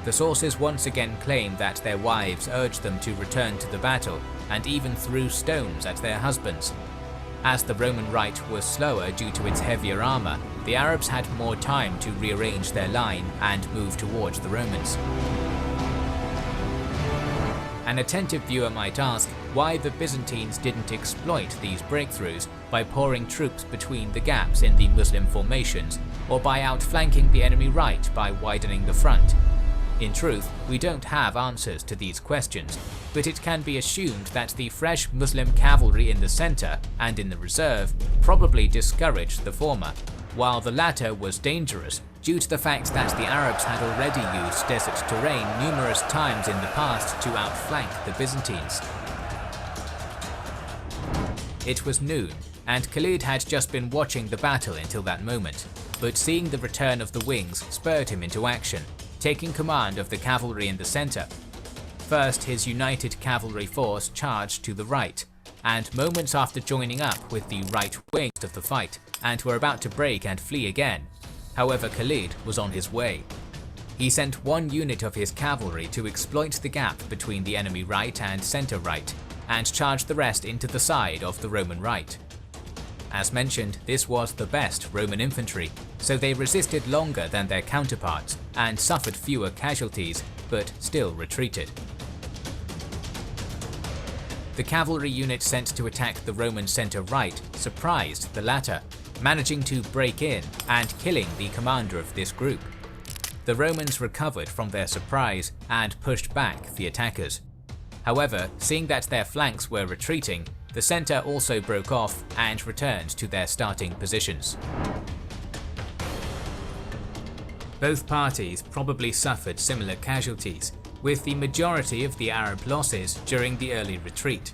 Speaker 1: The sources once again claim that their wives urged them to return to the battle and even threw stones at their husbands. As the Roman right was slower due to its heavier armour, the Arabs had more time to rearrange their line and move towards the Romans. An attentive viewer might ask why the Byzantines didn't exploit these breakthroughs by pouring troops between the gaps in the Muslim formations, or by outflanking the enemy right by widening the front. In truth, we don't have answers to these questions, but it can be assumed that the fresh Muslim cavalry in the centre and in the reserve probably discouraged the former, while the latter was dangerous due to the fact that the Arabs had already used desert terrain numerous times in the past to outflank the Byzantines. It was noon, and Khalid had just been watching the battle until that moment, but seeing the return of the wings spurred him into action, taking command of the cavalry in the centre. First, his united cavalry force charged to the right, and moments after joining up with the right wing of the fight, and were about to break and flee again. However, Khalid was on his way. He sent one unit of his cavalry to exploit the gap between the enemy right and centre right, and charged the rest into the side of the Roman right. As mentioned, this was the best Roman infantry, so they resisted longer than their counterparts and suffered fewer casualties, but still retreated. The cavalry unit sent to attack the Roman centre-right surprised the latter, managing to break in and killing the commander of this group. The Romans recovered from their surprise and pushed back the attackers. However, seeing that their flanks were retreating, the centre also broke off and returned to their starting positions. Both parties probably suffered similar casualties, with the majority of the Arab losses during the early retreat.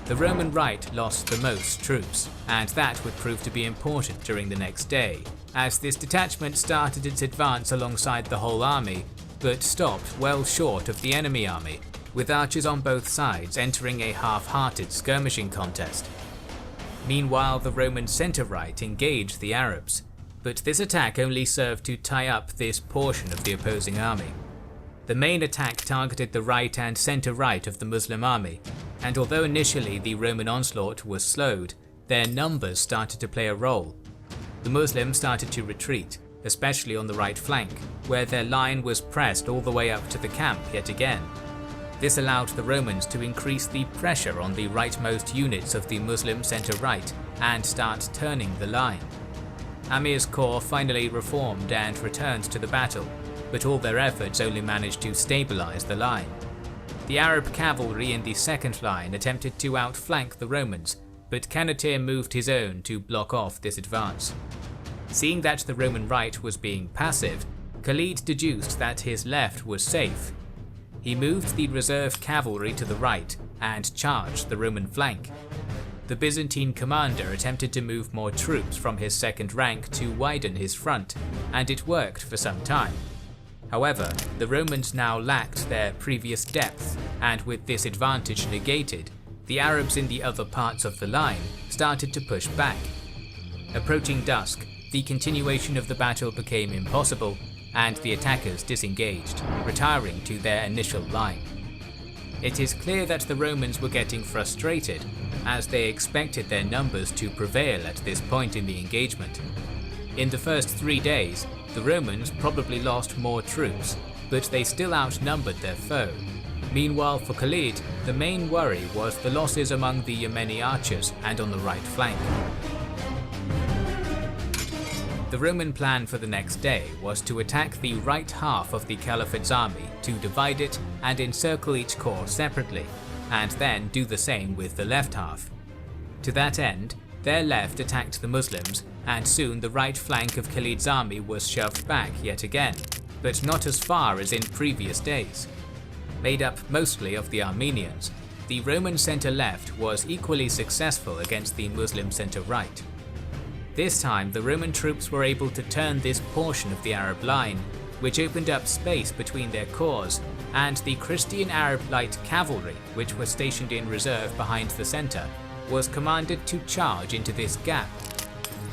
Speaker 1: The Roman right lost the most troops, and that would prove to be important during the next day, as this detachment started its advance alongside the whole army, but stopped well short of the enemy army, with archers on both sides entering a half-hearted skirmishing contest. Meanwhile, the Roman centre-right engaged the Arabs, but this attack only served to tie up this portion of the opposing army. The main attack targeted the right and centre-right of the Muslim army, and although initially the Roman onslaught was slowed, their numbers started to play a role. The Muslims started to retreat, especially on the right flank, where their line was pressed all the way up to the camp yet again. This allowed the Romans to increase the pressure on the rightmost units of the Muslim centre-right and start turning the line. Amir's corps finally reformed and returned to the battle, but all their efforts only managed to stabilize the line. The Arab cavalry in the second line attempted to outflank the Romans, but Qanatir moved his own to block off this advance. Seeing that the Roman right was being passive, Khalid deduced that his left was safe. He moved the reserve cavalry to the right and charged the Roman flank. The Byzantine commander attempted to move more troops from his second rank to widen his front, and it worked for some time. However, the Romans now lacked their previous depth, and with this advantage negated, the Arabs in the other parts of the line started to push back. Approaching dusk, the continuation of the battle became impossible, and the attackers disengaged, retiring to their initial line. It is clear that the Romans were getting frustrated, as they expected their numbers to prevail at this point in the engagement. In the first 3 days, the Romans probably lost more troops, but they still outnumbered their foe. Meanwhile, for Khalid, the main worry was the losses among the Yemeni archers and on the right flank. The Roman plan for the next day was to attack the right half of the Caliphate's army, to divide it and encircle each corps separately, and then do the same with the left half. To that end, their left attacked the Muslims, and soon the right flank of Khalid's army was shoved back yet again, but not as far as in previous days. Made up mostly of the Armenians, the Roman centre-left was equally successful against the Muslim centre-right. This time, the Roman troops were able to turn this portion of the Arab line, which opened up space between their corps, and the Christian Arab light cavalry, which was stationed in reserve behind the centre, was commanded to charge into this gap.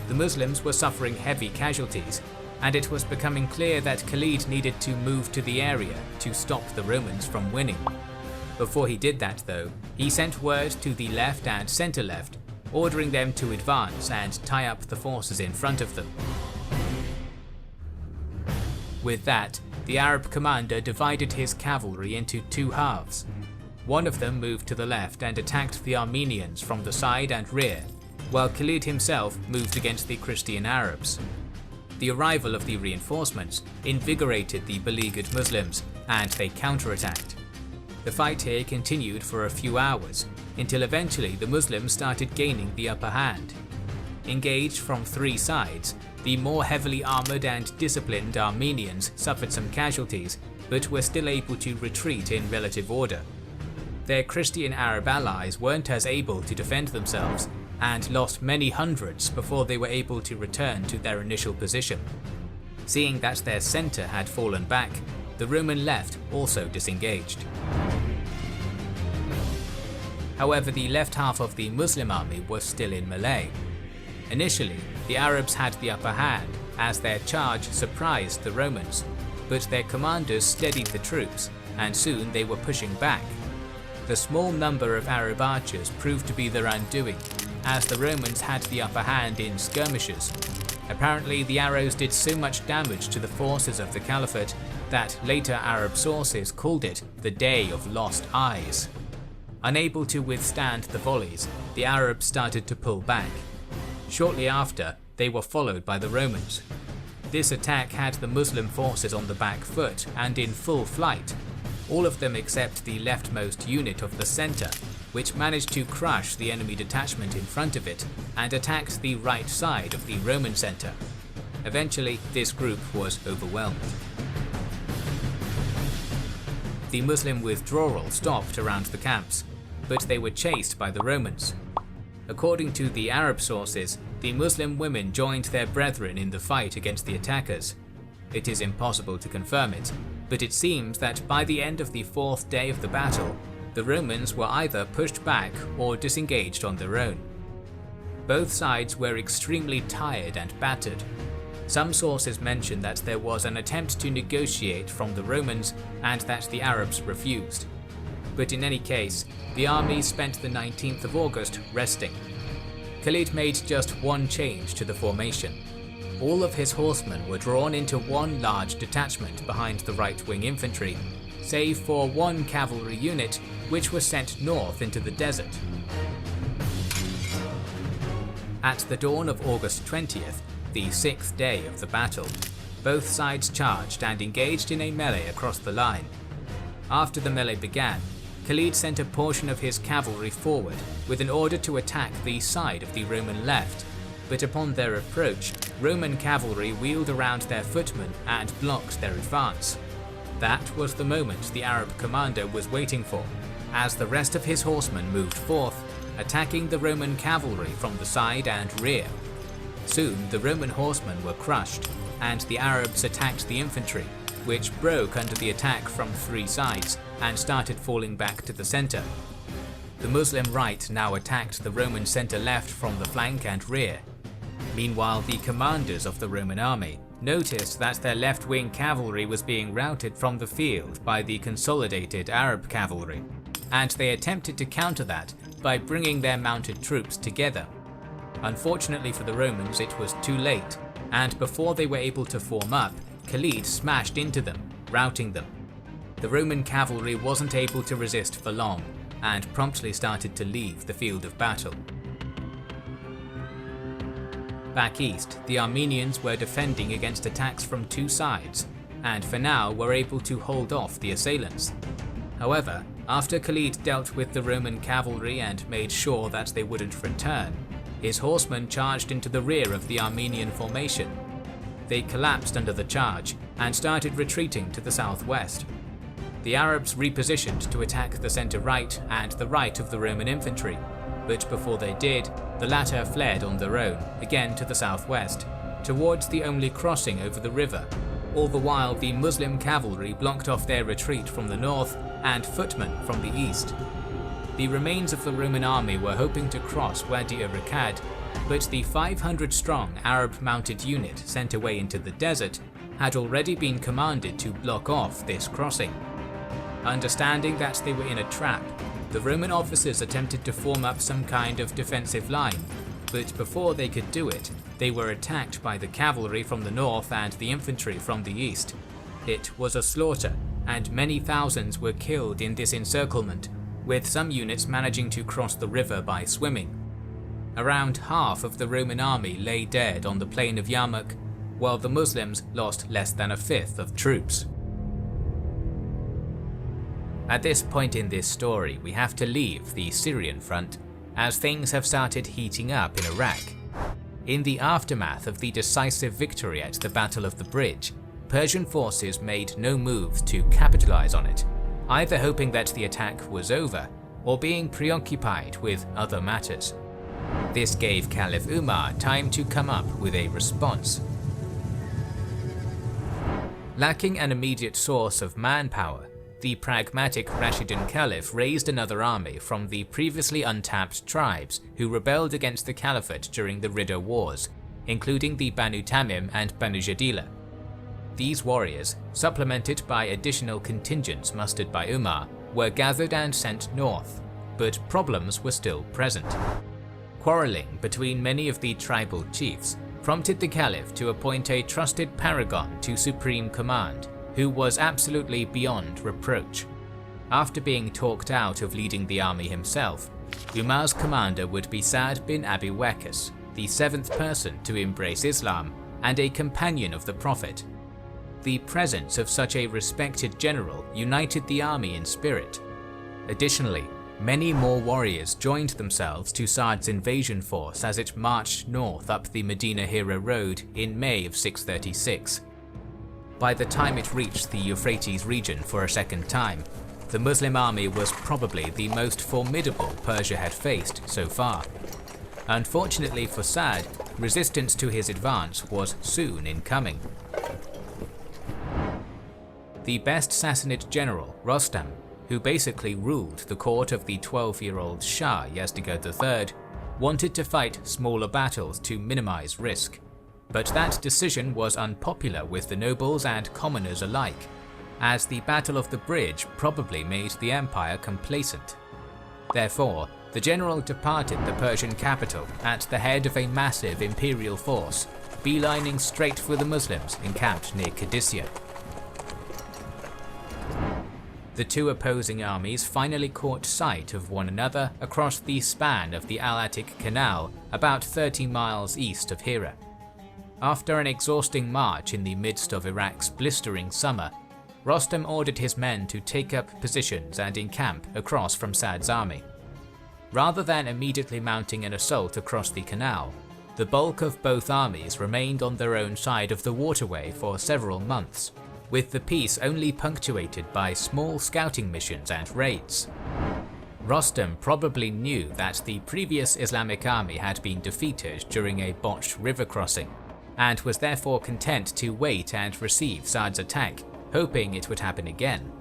Speaker 1: The Muslims were suffering heavy casualties, and it was becoming clear that Khalid needed to move to the area to stop the Romans from winning. Before he did that though, he sent word to the left and centre-left, ordering them to advance and tie up the forces in front of them. With that, the Arab commander divided his cavalry into 2 halves. One of them moved to the left and attacked the Armenians from the side and rear, while Khalid himself moved against the Christian Arabs. The arrival of the reinforcements invigorated the beleaguered Muslims, and they counterattacked. The fight here continued for a few hours, until eventually the Muslims started gaining the upper hand. Engaged from 3 sides, the more heavily armoured and disciplined Armenians suffered some casualties, but were still able to retreat in relative order. Their Christian Arab allies weren't as able to defend themselves, and lost many hundreds before they were able to return to their initial position. Seeing that their centre had fallen back, the Roman left also disengaged. However, the left half of the Muslim army was still in melee. Initially, the Arabs had the upper hand, as their charge surprised the Romans, but their commanders steadied the troops, and soon they were pushing back. The small number of Arab archers proved to be their undoing, as the Romans had the upper hand in skirmishes. Apparently, the arrows did so much damage to the forces of the Caliphate that later Arab sources called it the Day of Lost Eyes. Unable to withstand the volleys, the Arabs started to pull back. Shortly after, they were followed by the Romans. This attack had the Muslim forces on the back foot and in full flight, all of them except the leftmost unit of the centre, which managed to crush the enemy detachment in front of it and attacked the right side of the Roman centre. Eventually, this group was overwhelmed. The Muslim withdrawal stopped around the camps, but they were chased by the Romans. According to the Arab sources, the Muslim women joined their brethren in the fight against the attackers. It is impossible to confirm it, but it seems that by the end of the 4th day of the battle, the Romans were either pushed back or disengaged on their own. Both sides were extremely tired and battered. Some sources mention that there was an attempt to negotiate from the Romans and that the Arabs refused. But in any case, the army spent the 19th of August resting. Khalid made just one change to the formation. All of his horsemen were drawn into one large detachment behind the right-wing infantry, save for one cavalry unit which was sent north into the desert. At the dawn of August 20th, the 6th day of the battle, both sides charged and engaged in a melee across the line. After the melee began, Khalid sent a portion of his cavalry forward with an order to attack the side of the Roman left, but upon their approach, Roman cavalry wheeled around their footmen and blocked their advance. That was the moment the Arab commander was waiting for, as the rest of his horsemen moved forth, attacking the Roman cavalry from the side and rear. Soon the Roman horsemen were crushed, and the Arabs attacked the infantry, which broke under the attack from three sides and started falling back to the center. The Muslim right now attacked the Roman center-left from the flank and rear. Meanwhile, the commanders of the Roman army noticed that their left-wing cavalry was being routed from the field by the consolidated Arab cavalry, and they attempted to counter that by bringing their mounted troops together. Unfortunately for the Romans, it was too late, and before they were able to form up, Khalid smashed into them, routing them. The Roman cavalry wasn't able to resist for long, and promptly started to leave the field of battle. Back east, the Armenians were defending against attacks from two sides, and for now were able to hold off the assailants. However, after Khalid dealt with the Roman cavalry and made sure that they wouldn't return, his horsemen charged into the rear of the Armenian formation. They collapsed under the charge and started retreating to the southwest. The Arabs repositioned to attack the center-right and the right of the Roman infantry, but before they did, the latter fled on their own, again to the southwest, towards the only crossing over the river. All the while, the Muslim cavalry blocked off their retreat from the north and footmen from the east. The remains of the Roman army were hoping to cross Wadi Rikad, but the 500-strong Arab mounted unit sent away into the desert had already been commanded to block off this crossing. Understanding that they were in a trap, the Roman officers attempted to form up some kind of defensive line, but before they could do it, they were attacked by the cavalry from the north and the infantry from the east. It was a slaughter, and many thousands were killed in this encirclement, with some units managing to cross the river by swimming. Around half of the Roman army lay dead on the plain of Yarmouk, while the Muslims lost less than a fifth of troops. At this point in this story, we have to leave the Syrian front, as things have started heating up in Iraq. In the aftermath of the decisive victory at the Battle of the Bridge, Persian forces made no move to capitalize on it, either hoping that the attack was over or being preoccupied with other matters. This gave Caliph Umar time to come up with a response. Lacking an immediate source of manpower, the pragmatic Rashidun Caliph raised another army from the previously untapped tribes who rebelled against the Caliphate during the Ridda Wars, including the Banu Tamim and Banu Jadila. These warriors, supplemented by additional contingents mustered by Umar, were gathered and sent north, but problems were still present. Quarreling between many of the tribal chiefs prompted the Caliph to appoint a trusted paragon to supreme command, who was absolutely beyond reproach. After being talked out of leading the army himself, Umar's commander would be Sa'd bin Abi Waqqas, the seventh person to embrace Islam and a companion of the Prophet. The presence of such a respected general united the army in spirit. Additionally, many more warriors joined themselves to Sa'd's invasion force as it marched north up the Medina-Hira road in May of 636. By the time it reached the Euphrates region for a second time, the Muslim army was probably the most formidable Persia had faced so far. Unfortunately for Sa'd, resistance to his advance was soon in coming. The best Sassanid general, Rostam, who basically ruled the court of the 12-year-old Shah Yazdegerd III, wanted to fight smaller battles to minimize risk. But that decision was unpopular with the nobles and commoners alike, as the Battle of the Bridge probably made the empire complacent. Therefore, the general departed the Persian capital at the head of a massive imperial force, beelining straight for the Muslims encamped near Qadisiyyah. The two opposing armies finally caught sight of one another across the span of the Al-Atiq Canal about 30 miles east of Hira. After an exhausting march in the midst of Iraq's blistering summer, Rostam ordered his men to take up positions and encamp across from Sa'd's army. Rather than immediately mounting an assault across the canal, the bulk of both armies remained on their own side of the waterway for several months. with the peace only punctuated by small scouting missions and raids. Rostam probably knew that the previous Islamic army had been defeated during a botched river crossing, and was therefore content to wait and receive Sa'd's attack, hoping it would happen again.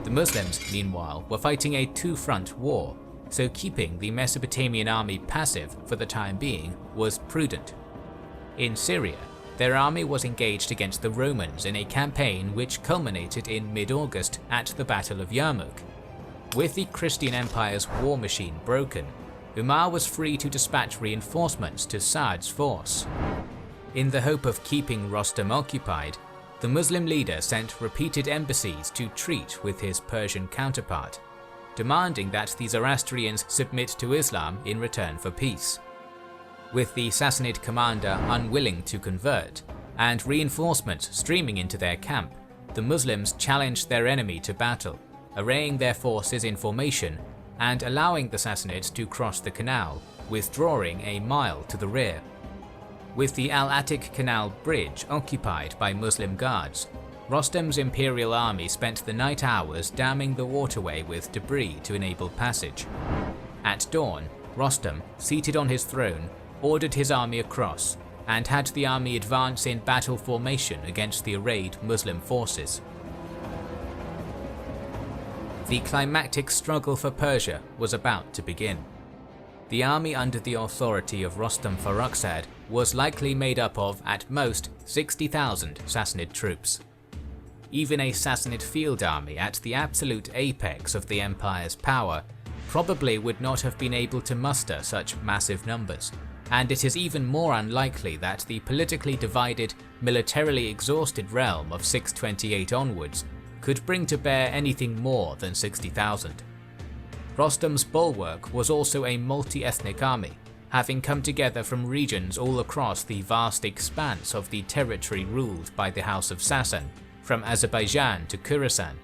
Speaker 1: The Muslims, meanwhile, were fighting a two-front war, so keeping the Mesopotamian army passive for the time being was prudent. In Syria, their army was engaged against the Romans in a campaign which culminated in mid-August at the Battle of Yarmouk. With the Christian Empire's war machine broken, Umar was free to dispatch reinforcements to Sa'd's force. In the hope of keeping Rostam occupied, the Muslim leader sent repeated embassies to treat with his Persian counterpart, demanding that the Zoroastrians submit to Islam in return for peace. With the Sassanid commander unwilling to convert, and reinforcements streaming into their camp, the Muslims challenged their enemy to battle, arraying their forces in formation and allowing the Sassanids to cross the canal, withdrawing a mile to the rear. With the Al-Atiq Canal bridge occupied by Muslim guards, Rostam's imperial army spent the night hours damming the waterway with debris to enable passage. At dawn, Rostam, seated on his throne, ordered his army across, and had the army advance in battle formation against the arrayed Muslim forces. The climactic struggle for Persia was about to begin. The army under the authority of Rostam Farrukhzad was likely made up of, at most, 60,000 Sassanid troops. Even a Sassanid field army at the absolute apex of the empire's power probably would not have been able to muster such massive numbers, and it is even more unlikely that the politically divided, militarily exhausted realm of 628 onwards could bring to bear anything more than 60,000. Rostam's bulwark was also a multi-ethnic army, having come together from regions all across the vast expanse of the territory ruled by the House of Sassan, from Azerbaijan to Khorasan.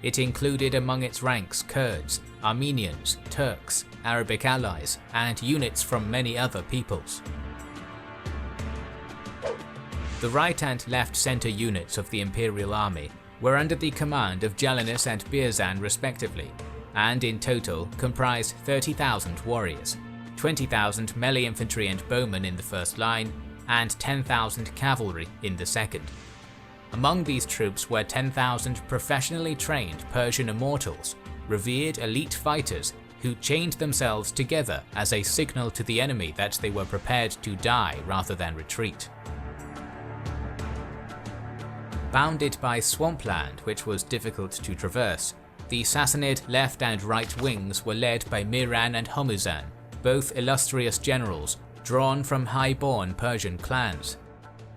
Speaker 1: It included among its ranks Kurds, Armenians, Turks, Arabic allies, and units from many other peoples. The right and left center units of the Imperial Army were under the command of Jalinus and Birzan respectively, and in total comprised 30,000 warriors, 20,000 melee infantry and bowmen in the first line, and 10,000 cavalry in the second. Among these troops were 10,000 professionally trained Persian immortals, revered elite fighters who chained themselves together as a signal to the enemy that they were prepared to die rather than retreat. Bounded by swampland which was difficult to traverse, the Sassanid left and right wings were led by Miran and Hormuzan, both illustrious generals drawn from high-born Persian clans.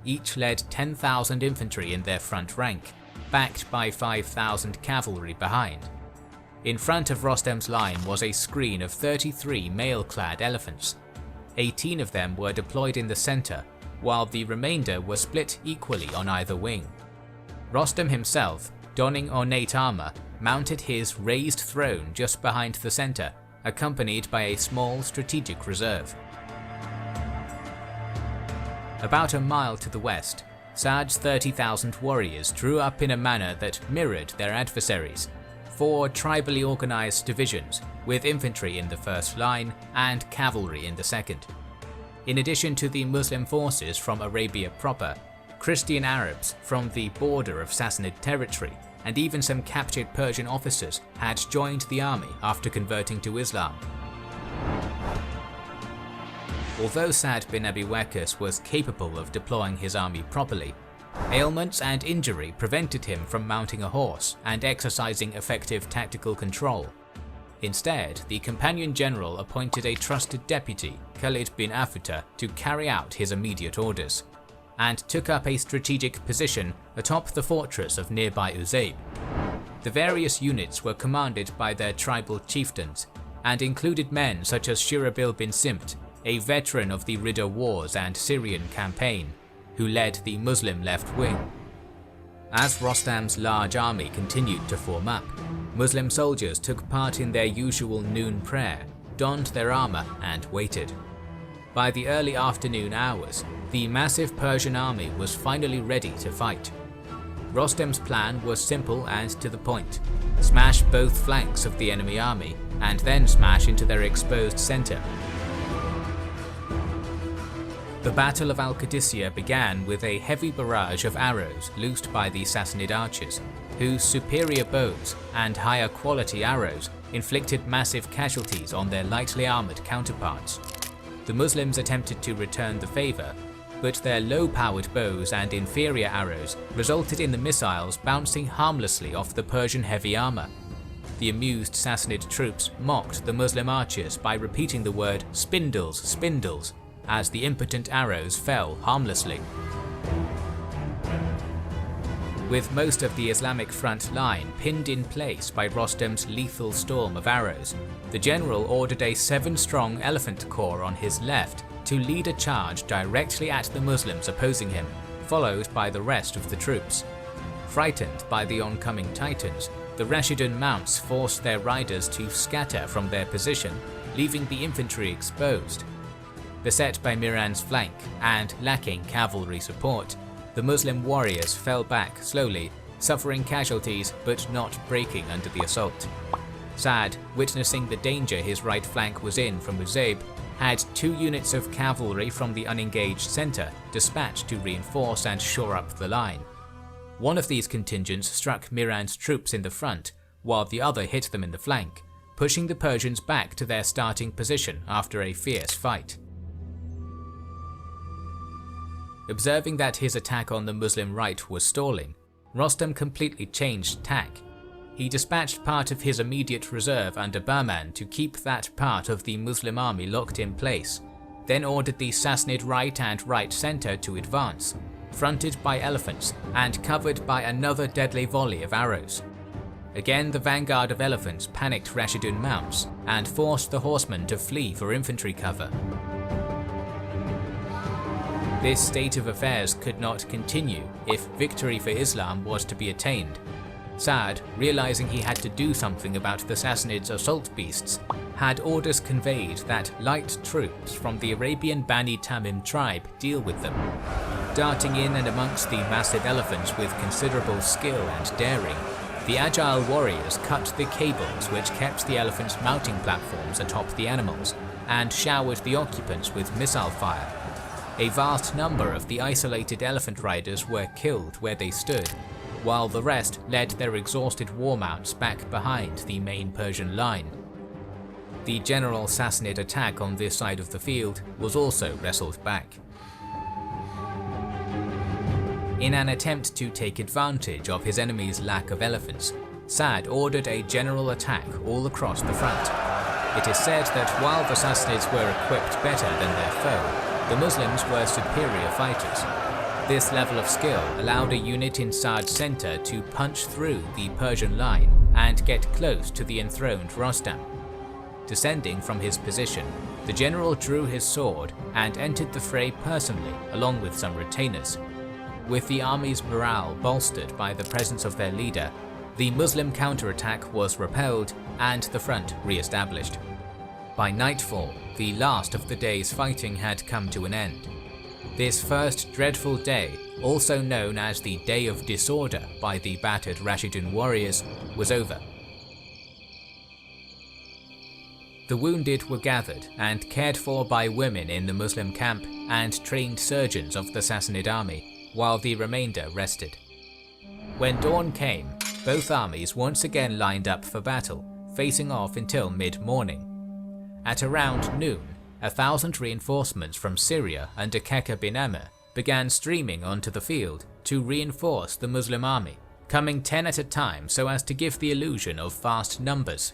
Speaker 1: Each led 10,000 infantry in their front rank, backed by 5,000 cavalry behind. In front of Rostam's line was a screen of 33 mail-clad elephants. 18 of them were deployed in the center, while the remainder were split equally on either wing. Rostam himself, donning ornate armor, mounted his raised throne just behind the center, accompanied by a small strategic reserve. About a mile to the west, Sa'd's 30,000 warriors drew up in a manner that mirrored their adversaries, 4 tribally organized divisions, with infantry in the first line and cavalry in the second. In addition to the Muslim forces from Arabia proper, Christian Arabs from the border of Sassanid territory, and even some captured Persian officers had joined the army after converting to Islam. Although Sa'd bin Abi Waqqas was capable of deploying his army properly, ailments and injury prevented him from mounting a horse and exercising effective tactical control. Instead, the companion general appointed a trusted deputy, Khalid bin Afuta, to carry out his immediate orders, and took up a strategic position atop the fortress of nearby Uzayb. The various units were commanded by their tribal chieftains, and included men such as Shirabil bin Simt, a veteran of the Ridda Wars and Syrian campaign, who led the Muslim left wing. As Rostam's large army continued to form up, Muslim soldiers took part in their usual noon prayer, donned their armor and waited. By the early afternoon hours, the massive Persian army was finally ready to fight. Rostam's plan was simple and to the point: smash both flanks of the enemy army, and then smash into their exposed center. The Battle of Al-Qadisiyyah began with a heavy barrage of arrows loosed by the Sassanid archers, whose superior bows and higher quality arrows inflicted massive casualties on their lightly armored counterparts. The Muslims attempted to return the favor, but their low-powered bows and inferior arrows resulted in the missiles bouncing harmlessly off the Persian heavy armor. The amused Sassanid troops mocked the Muslim archers by repeating the word "spindles, spindles," as the impotent arrows fell harmlessly. With most of the Islamic front line pinned in place by Rostam's lethal storm of arrows, the general ordered a 7-strong elephant corps on his left to lead a charge directly at the Muslims opposing him, followed by the rest of the troops. Frightened by the oncoming Titans, the Rashidun mounts forced their riders to scatter from their position, leaving the infantry exposed. Beset by Miran's flank and lacking cavalry support, the Muslim warriors fell back slowly, suffering casualties but not breaking under the assault. Sa'd, witnessing the danger his right flank was in from Uzaib, had 2 units of cavalry from the unengaged center dispatched to reinforce and shore up the line. One of these contingents struck Miran's troops in the front, while the other hit them in the flank, pushing the Persians back to their starting position after a fierce fight. Observing that his attack on the Muslim right was stalling, Rostam completely changed tack. He dispatched part of his immediate reserve under Bahman to keep that part of the Muslim army locked in place, then ordered the Sassanid right and right center to advance, fronted by elephants and covered by another deadly volley of arrows. Again, the vanguard of elephants panicked Rashidun mounts and forced the horsemen to flee for infantry cover. This state of affairs could not continue if victory for Islam was to be attained. Sa'd, realizing he had to do something about the Sassanids' assault beasts, had orders conveyed that light troops from the Arabian Bani Tamim tribe deal with them. Darting in and amongst the massive elephants with considerable skill and daring, the agile warriors cut the cables which kept the elephants' mounting platforms atop the animals, and showered the occupants with missile fire. A vast number of the isolated elephant riders were killed where they stood, while the rest led their exhausted war mounts back behind the main Persian line. The general Sassanid attack on this side of the field was also wrestled back. In an attempt to take advantage of his enemy's lack of elephants, Sa'd ordered a general attack all across the front. It is said that while the Sassanids were equipped better than their foe, the Muslims were superior fighters. This level of skill allowed a unit in Sa'd's center to punch through the Persian line and get close to the enthroned Rostam. Descending from his position, the general drew his sword and entered the fray personally along with some retainers. With the army's morale bolstered by the presence of their leader, the Muslim counterattack was repelled and the front re-established. By nightfall, the last of the day's fighting had come to an end. This first dreadful day, also known as the Day of Disorder by the battered Rashidun warriors, was over. The wounded were gathered and cared for by women in the Muslim camp and trained surgeons of the Sassanid army, while the remainder rested. When dawn came, both armies once again lined up for battle, facing off until mid-morning. At around noon, 1,000 reinforcements from Syria under Keka bin Amr began streaming onto the field to reinforce the Muslim army, coming 10 at a time so as to give the illusion of vast numbers.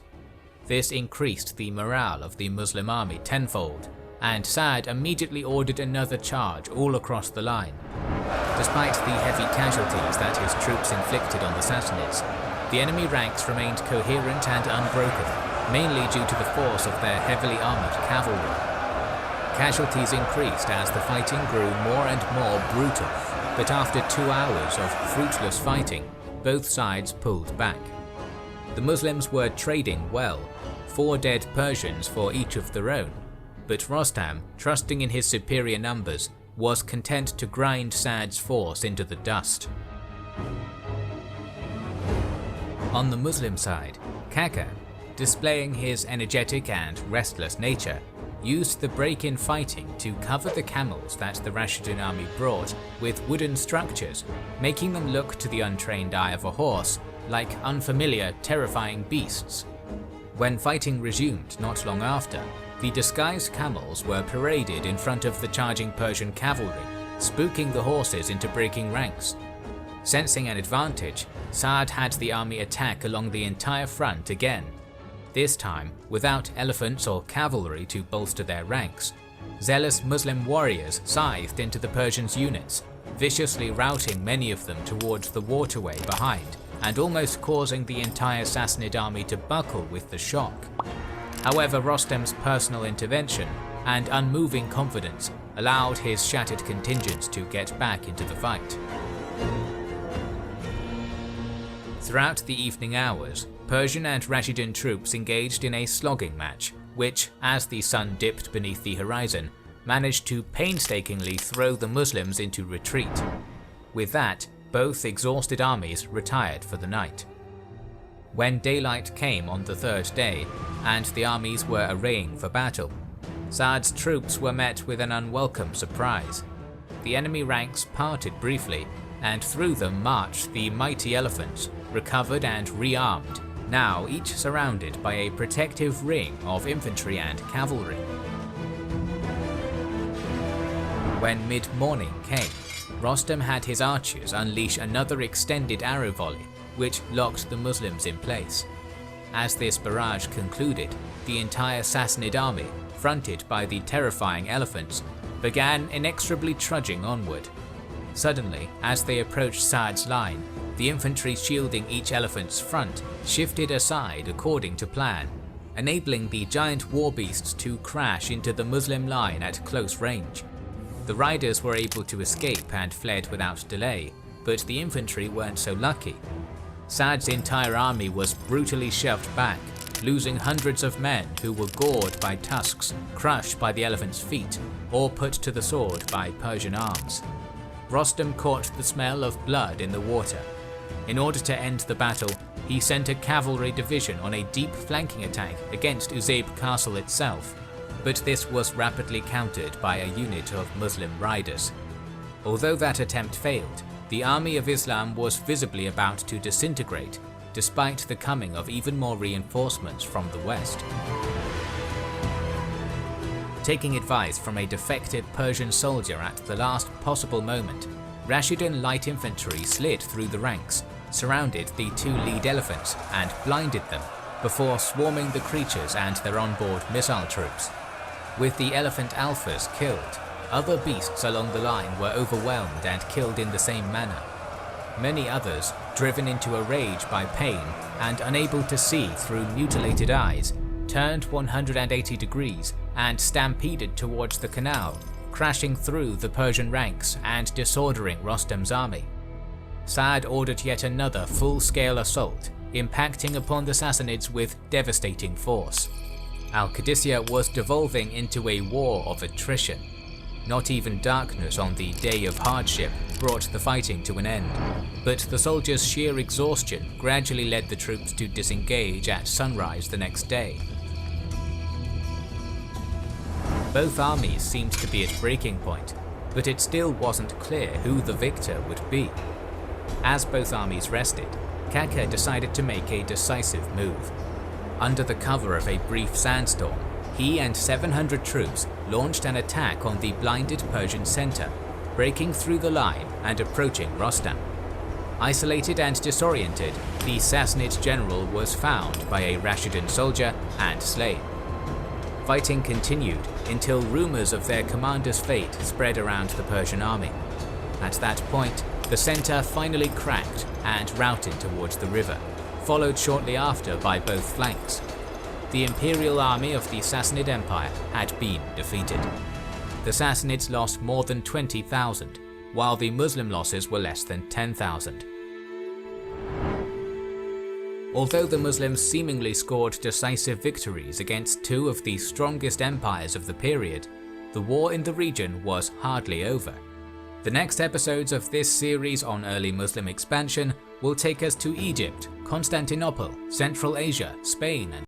Speaker 1: This increased the morale of the Muslim army tenfold, and Sa'd immediately ordered another charge all across the line. Despite the heavy casualties that his troops inflicted on the Sassanids, the enemy ranks remained coherent and unbroken, mainly due to the force of their heavily armoured cavalry. Casualties increased as the fighting grew more and more brutal, but after 2 hours of fruitless fighting, both sides pulled back. The Muslims were trading well, 4 dead Persians for each of their own. but Rostam, trusting in his superior numbers, was content to grind Sa'd's force into the dust. On the Muslim side, Qaqa, displaying his energetic and restless nature, used the break-in fighting to cover the camels that the Rashidun army brought with wooden structures, making them look to the untrained eye of a horse like unfamiliar, terrifying beasts. When fighting resumed not long after, the disguised camels were paraded in front of the charging Persian cavalry, spooking the horses into breaking ranks. Sensing an advantage, Sa'd had the army attack along the entire front again, this time without elephants or cavalry to bolster their ranks. Zealous Muslim warriors scythed into the Persians' units, viciously routing many of them towards the waterway behind, and almost causing the entire Sassanid army to buckle with the shock. However, Rostam's personal intervention and unmoving confidence allowed his shattered contingents to get back into the fight. Throughout the evening hours, Persian and Rashidun troops engaged in a slogging match, which, as the sun dipped beneath the horizon, managed to painstakingly throw the Muslims into retreat. With that, both exhausted armies retired for the night. When daylight came on the third day, and the armies were arraying for battle, Sa'd's troops were met with an unwelcome surprise. The enemy ranks parted briefly, and through them marched the mighty elephants, recovered and rearmed, now each surrounded by a protective ring of infantry and cavalry. When mid-morning came, Rostam had his archers unleash another extended arrow volley, which locked the Muslims in place. As this barrage concluded, the entire Sassanid army, fronted by the terrifying elephants, began inexorably trudging onward. Suddenly, as they approached Sa'd's line, the infantry shielding each elephant's front shifted aside according to plan, enabling the giant war beasts to crash into the Muslim line at close range. The riders were able to escape and fled without delay, but the infantry weren't so lucky. Sa'd's entire army was brutally shoved back, losing hundreds of men who were gored by tusks, crushed by the elephant's feet, or put to the sword by Persian arms. Rostam caught the smell of blood in the water. In order to end the battle, he sent a cavalry division on a deep flanking attack against Uzayb castle itself, but this was rapidly countered by a unit of Muslim riders. Although that attempt failed, the army of Islam was visibly about to disintegrate, despite the coming of even more reinforcements from the west. Taking advice from a defected Persian soldier at the last possible moment, Rashidun light infantry slid through the ranks, surrounded the two lead elephants and blinded them, before swarming the creatures and their onboard missile troops. With the elephant alphas killed, other beasts along the line were overwhelmed and killed in the same manner. Many others, driven into a rage by pain and unable to see through mutilated eyes, turned 180 degrees and stampeded towards the canal, crashing through the Persian ranks and disordering Rostam's army. Sa'd ordered yet another full-scale assault, impacting upon the Sassanids with devastating force. Al-Qadisiyyah was devolving into a war of attrition. Not even darkness on the day of hardship brought the fighting to an end, but the soldiers' sheer exhaustion gradually led the troops to disengage at sunrise the next day. Both armies seemed to be at breaking point, but it still wasn't clear who the victor would be. As both armies rested, Qaqa decided to make a decisive move. Under the cover of a brief sandstorm, he and 700 troops launched an attack on the blinded Persian center, breaking through the line and approaching Rostam. Isolated and disoriented, the Sassanid general was found by a Rashidun soldier and slain. Fighting continued until rumors of their commander's fate spread around the Persian army. At that point, the center finally cracked and routed towards the river, followed shortly after by both flanks. The imperial army of the Sassanid Empire had been defeated. The Sassanids lost more than 20,000, while the Muslim losses were less than 10,000. Although the Muslims seemingly scored decisive victories against two of the strongest empires of the period, the war in the region was hardly over. The next episodes of this series on early Muslim expansion will take us to Egypt, Constantinople, Central Asia, Spain, and